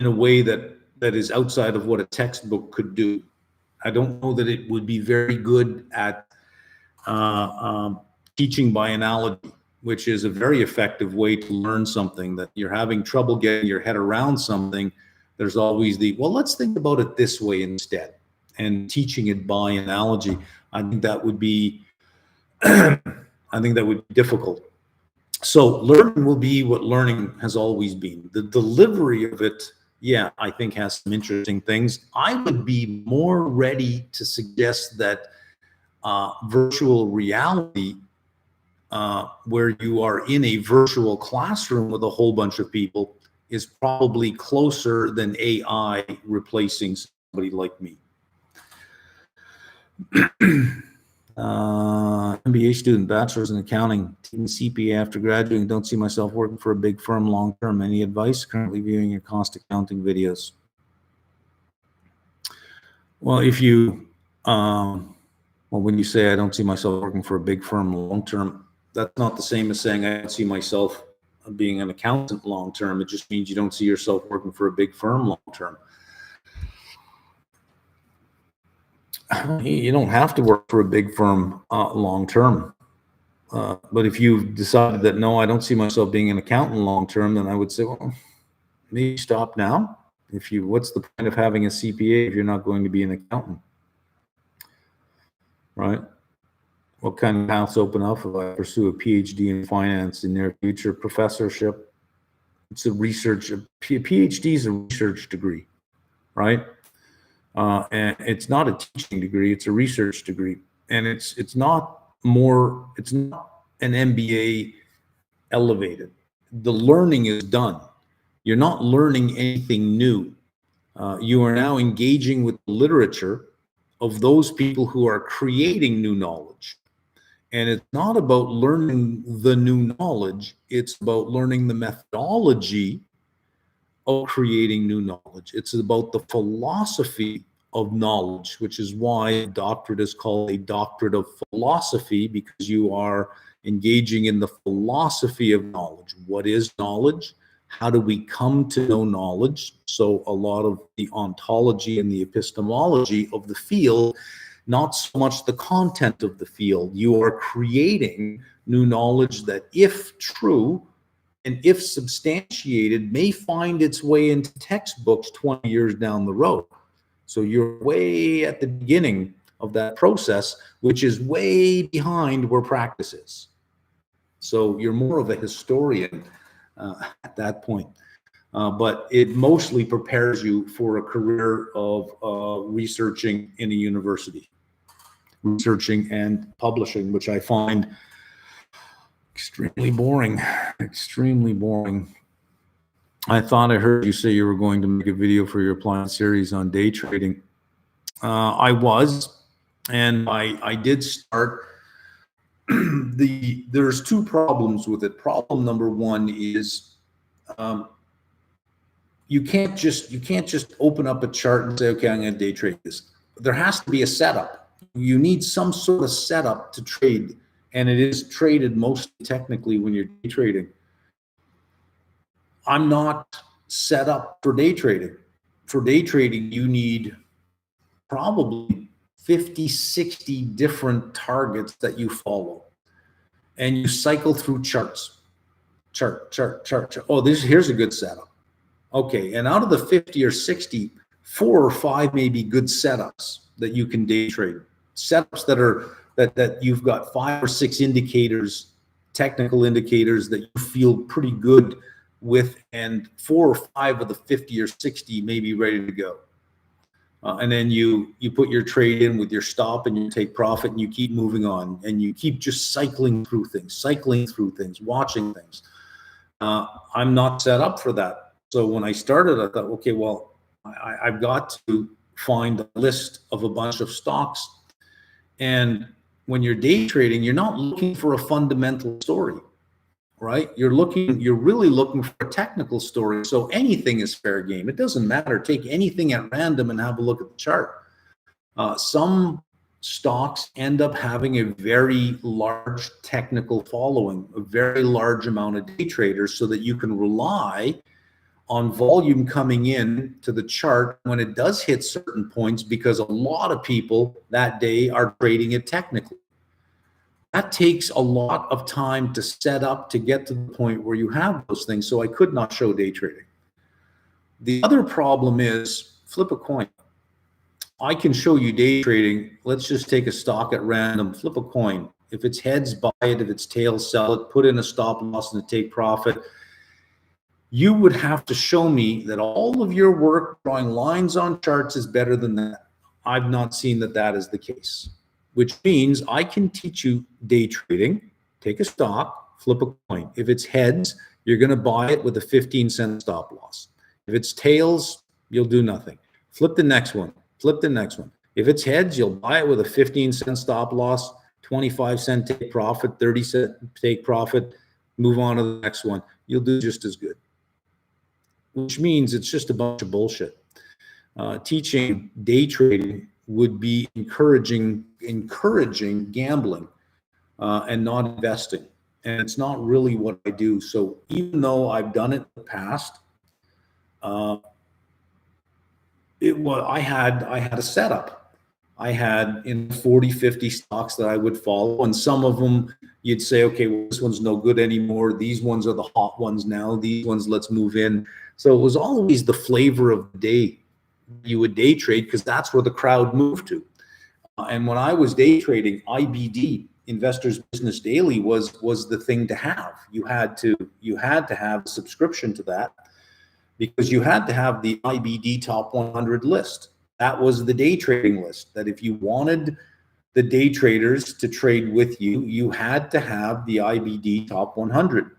a way that is outside of what a textbook could do. I don't know that it would be very good at teaching by analogy, which is a very effective way to learn something. That you're having trouble getting your head around something, there's always well, let's think about it this way instead. And teaching it by analogy, I think that would be difficult. So learning will be what learning has always been. The delivery of it, I think has some interesting things. I would be more ready to suggest that virtual reality, where you are in a virtual classroom with a whole bunch of people, is probably closer than AI replacing somebody like me. MBA student, bachelor's in accounting, team CPA after graduating. Don't see myself working for a big firm long term. Any advice? Currently viewing your cost accounting videos. Well, if you, when you say I don't see myself working for a big firm long term, that's not the same as saying I don't see myself being an accountant long term. It just means you don't see yourself working for a big firm long term. You don't have to work for a big firm long term. But if you've decided that, no, I don't see myself being an accountant long term, then I would say, well, maybe stop now. What's the point of having a CPA if you're not going to be an accountant? Right? What kind of paths open up if I pursue a PhD in finance in near future? Professorship? It's a PhD is a research degree, right? And it's not a teaching degree; it's a research degree, and it's not an MBA elevated. The learning is done. You're not learning anything new. You are now engaging with the literature of those people who are creating new knowledge. And it's not about learning the new knowledge, it's about learning the methodology of creating new knowledge. It's about the philosophy of knowledge, which is why a doctorate is called a doctorate of philosophy, because you are engaging in the philosophy of knowledge. What is knowledge? How do we come to know knowledge? So a lot of the ontology and the epistemology of the field, not so much the content of the field. You are creating new knowledge that, if true and if substantiated, may find its way into textbooks 20 years down the road. So you're way at the beginning of that process, which is way behind where practice is. So you're more of a historian at that point. But it mostly prepares you for a career of researching in a university, researching and publishing, which I find extremely boring. I thought I heard you say you were going to make a video for your appliance series on day trading. I was, and I did start. There's two problems with it. Problem number one is you can't just open up a chart and say, okay, I'm going to day trade this. There has to be a setup. You need some sort of setup to trade, and it is traded mostly technically when you're day trading. I'm not set up for day trading. For day trading, you need probably 50, 60 different targets that you follow. And you cycle through charts. Chart. Oh, here's a good setup. Okay, and out of the 50 or 60, 4 or 5 may be good setups that you can day trade. Setups that you've got 5 or 6 indicators, technical indicators that you feel pretty good with, and 4 or 5 of the 50 or 60 may be ready to go. And then you put your trade in with your stop and you take profit and you keep moving on, and you keep just cycling through things, watching things. I'm not set up for that. So when I started, I thought, okay, well, I've got to find a list of a bunch of stocks. And when you're day trading, you're not looking for a fundamental story, right? You're really looking for a technical story. So anything is fair game. It doesn't matter. Take anything at random and have a look at the chart. Some stocks end up having a very large technical following, a very large amount of day traders, so that you can rely on volume coming in to the chart when it does hit certain points, because a lot of people that day are trading it technically. That takes a lot of time to set up to get to the point where you have those things. So I could not show day trading. The other problem is flip a coin. I can show you day trading. Let's just take a stock at random, flip a coin. If it's heads, buy it. If it's tails, sell it, put in a stop loss and take profit. You would have to show me that all of your work drawing lines on charts is better than that. I've not seen that is the case, which means I can teach you day trading. Take a stock, flip a coin. If it's heads, you're going to buy it with a 15-cent stop loss. If it's tails, you'll do nothing. Flip the next one. If it's heads, you'll buy it with a 15-cent stop loss, 25-cent take profit, 30-cent take profit, move on to the next one. You'll do just as good. Which means it's just a bunch of bullshit. Teaching day trading would be encouraging gambling and not investing. And it's not really what I do. So even though I've done it in the past, I had a setup. I had in 40, 50 stocks that I would follow. And some of them you'd say, okay, well, this one's no good anymore. These ones are the hot ones now. These ones, let's move in. So it was always the flavor of the day. You would day trade because that's where the crowd moved to. And when I was day trading, IBD, Investors Business Daily, was the thing to have. You had to have a subscription to that because you had to have the IBD Top 100 list. That was the day trading list. That if you wanted the day traders to trade with you, you had to have the IBD Top 100.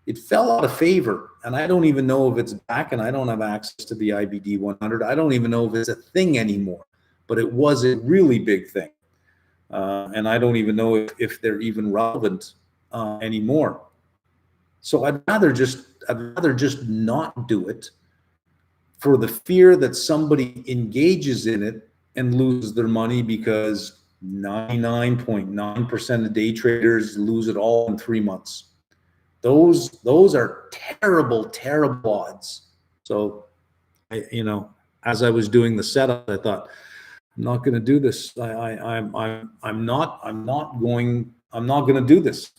It fell out of favor, and I don't even know if it's back, and I don't have access to the IBD 100. I don't even know if it's a thing anymore, but it was a really big thing. And I don't even know if they're even relevant anymore. So I'd rather just not do it for the fear that somebody engages in it and loses their money, because 99.9% of day traders lose it all in 3 months. Those are terrible, terrible odds. So, as I was doing the setup, I thought, I'm not going to do this. I'm not going to do this.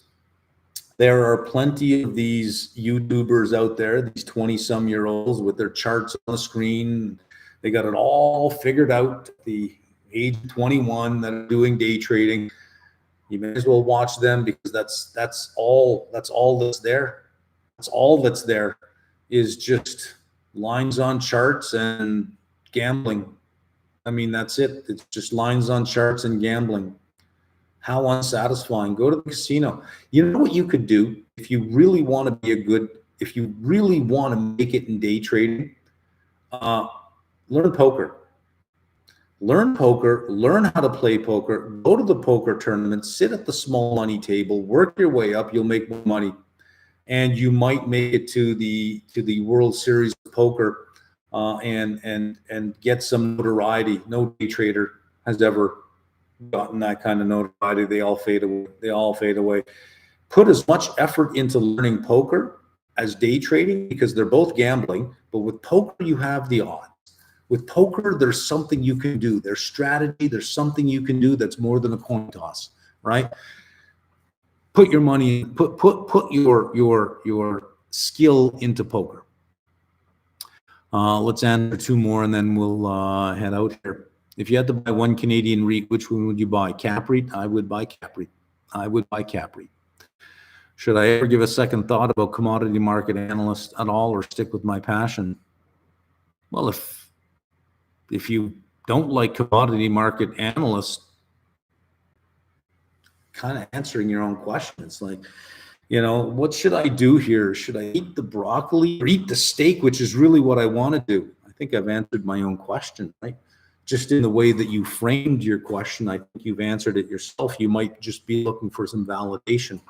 There are plenty of these YouTubers out there, these 20-some-year-olds with their charts on the screen. They got it all figured out at the age of 21 that are doing day trading. You may as well watch them, because that's all that's there. That's all that's there is just lines on charts and gambling. I mean, that's it. It's just lines on charts and gambling. How unsatisfying. Go to the casino. You know what you could do if you really want to if you really want to make it in day trading? Learn poker. Learn poker, learn how to play poker, go to the poker tournament, sit at the small money table, work your way up, you'll make more money. And you might make it to the World Series of Poker and get some notoriety. No day trader has ever gotten that kind of notoriety. They all fade away. Put as much effort into learning poker as day trading, because they're both gambling, but with poker you have the odds. With poker, there's something you can do. There's strategy. There's something you can do that's more than a coin toss, right? Put your money, put your skill into poker. Let's answer two more, and then we'll head out here. If you had to buy one Canadian REIT, which one would you buy? Cap REIT? I would buy Cap REIT. I would buy Cap REIT. Should I ever give a second thought about commodity market analyst at all, or stick with my passion? Well, if you don't like commodity market analysts, kind of answering your own question. It's like, what should I do here? Should I eat the broccoli or eat the steak, which is really what I want to do? I think I've answered my own question, right? Just in the way that you framed your question, I think you've answered it yourself. You might just be looking for some validation.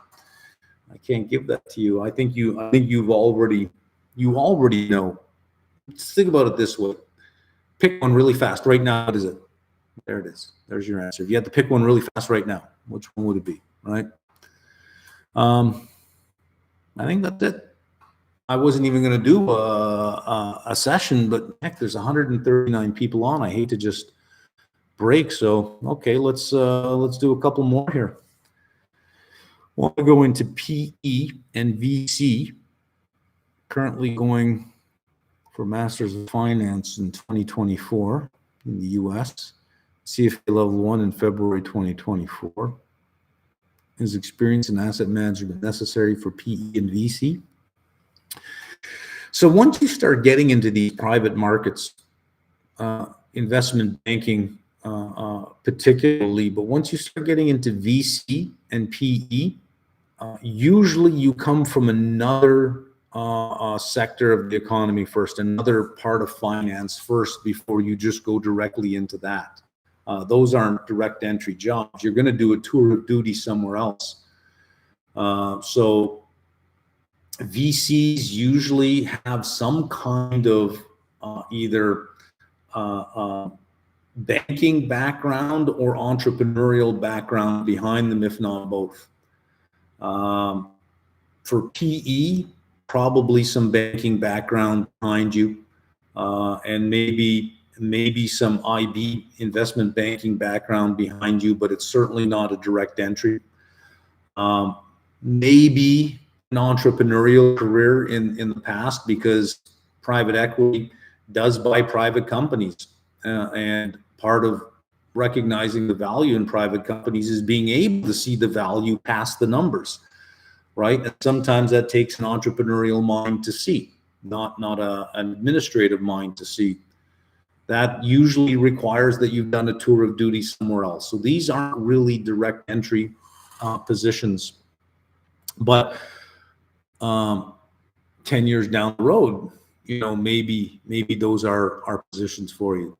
I can't give that to you. I think you already know. Just think about it this way. Pick one really fast right now. What is it? There it is. There's your answer. If you had to pick one really fast right now, which one would it be? Right? I think that's it. I wasn't even going to do a session, but heck, there's 139 people on. I hate to just break. So okay, let's do a couple more here. Want to go into PE and VC. Currently going for Masters of Finance in 2024 in the U.S. CFA Level 1 in February 2024. Is experience in asset management necessary for PE and VC? So once you start getting into these private markets, investment banking particularly, but once you start getting into VC and PE, usually you come from another sector of the economy first, another part of finance first, before you just go directly into that. Those aren't direct entry jobs. You're going to do a tour of duty somewhere else. So VCs usually have some kind of either banking background or entrepreneurial background behind them, if not both. For PE, probably some banking background behind you, and maybe maybe some IB, investment banking background behind you, but it's certainly not a direct entry. Maybe an entrepreneurial career in the past, because private equity does buy private companies. And part of recognizing the value in private companies is being able to see the value past the numbers, right? And sometimes that takes an entrepreneurial mind to see, not an administrative mind to see. That usually requires that you've done a tour of duty somewhere else. So these aren't really direct entry positions. But 10 years down the road, maybe those are positions for you.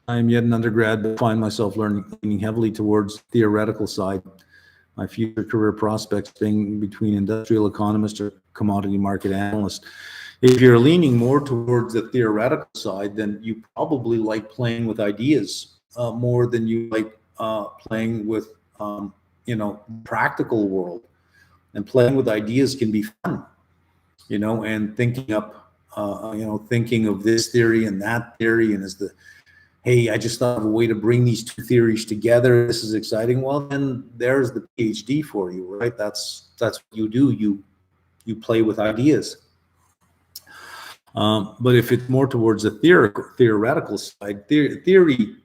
I'm yet an undergrad, but find myself leaning heavily towards theoretical side. My future career prospects being between industrial economist or commodity market analyst. If you're leaning more towards the theoretical side, then you probably like playing with ideas more than you like playing with, practical world. And playing with ideas can be fun, and thinking up, thinking of this theory and that theory, and hey, I just thought of a way to bring these two theories together. This is exciting. Well, then there's the PhD for you, right? That's what you do. You play with ideas. But if it's more towards the theoretical side, theory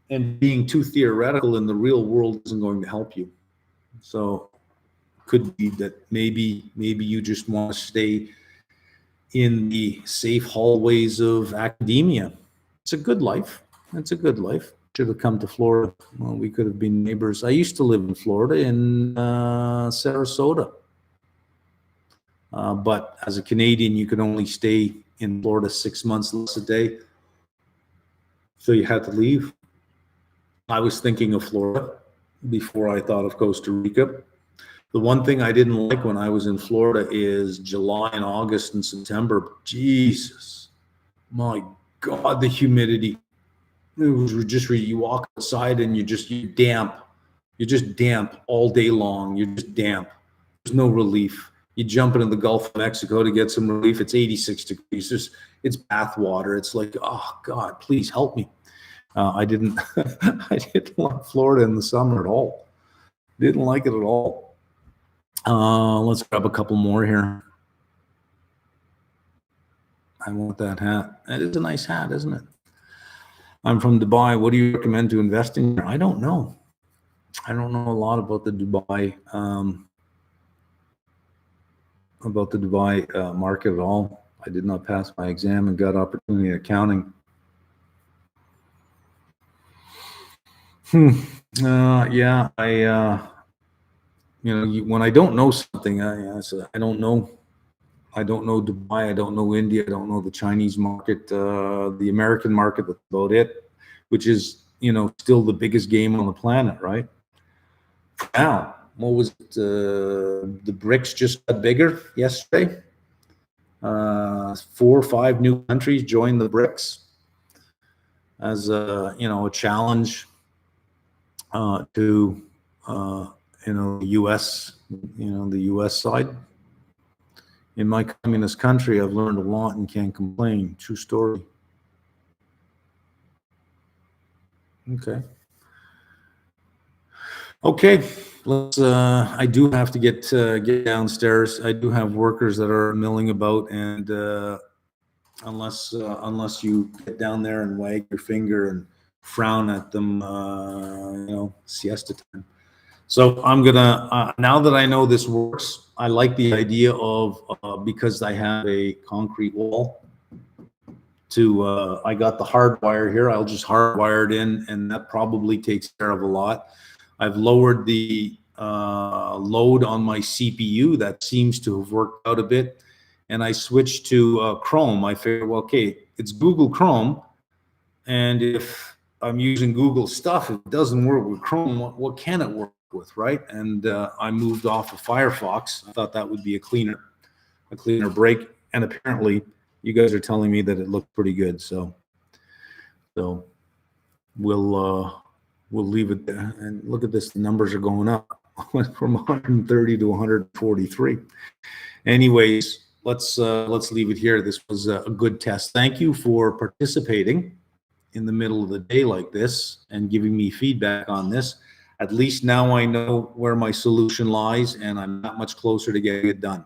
and being too theoretical in the real world isn't going to help you. So could be that maybe you just want to stay in the safe hallways of academia. It's a good life. Should have come to Florida. Well, we could have been neighbors. I used to live in Florida, in Sarasota. But as a Canadian, you could only stay in Florida 6 months less a day. So you had to leave. I was thinking of Florida before I thought of Costa Rica. The one thing I didn't like when I was in Florida is July and August and September. Jesus, my God, the humidity. It was just you walk outside and you're damp. You're just damp all day long. You're just damp. There's no relief. You jump into the Gulf of Mexico to get some relief. It's 86 degrees. It's bath water. It's like, oh God, please help me. I didn't like Florida in the summer at all. Didn't like it at all. Let's grab a couple more here. I want that hat. That is a nice hat, isn't it? I'm from Dubai. What do you recommend to invest in? I don't know. I don't know a lot about the Dubai market at all. I did not pass my exam and got opportunity in accounting. Yeah, when I don't know something, I don't know. I don't know Dubai. I don't know India. I don't know the Chinese market, the American market. That's about it, which is, still the biggest game on the planet, right? Now, what was it? The BRICS just got bigger yesterday. 4 or 5 new countries joined the BRICS as a challenge to the U.S. The U.S. side. In my communist country, I've learned a lot and can't complain. True story. Okay. Let's. I do have to get downstairs. I do have workers that are milling about, and unless you get down there and wag your finger and frown at them, siesta time. So I'm gonna, now that I know this works, I like the idea of, because I have a concrete wall I got the hardwire here. I'll just hardwire it in, and that probably takes care of a lot. I've lowered the load on my CPU. That seems to have worked out a bit. And I switched to Chrome. I figured, well, okay, it's Google Chrome. And if I'm using Google stuff, if it doesn't work with Chrome, what can it work with, right? And I moved off of Firefox. I thought that would be a cleaner break. And apparently you guys are telling me that it looked pretty good. So we'll leave it there. And look at this, the numbers are going up. Went from 130 to 143. Anyways, let's leave it here. This was a good test. Thank you for participating in the middle of the day like this and giving me feedback on this. At least now I know where my solution lies, and I'm not much closer to getting it done.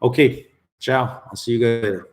Okay, ciao. I'll see you guys later.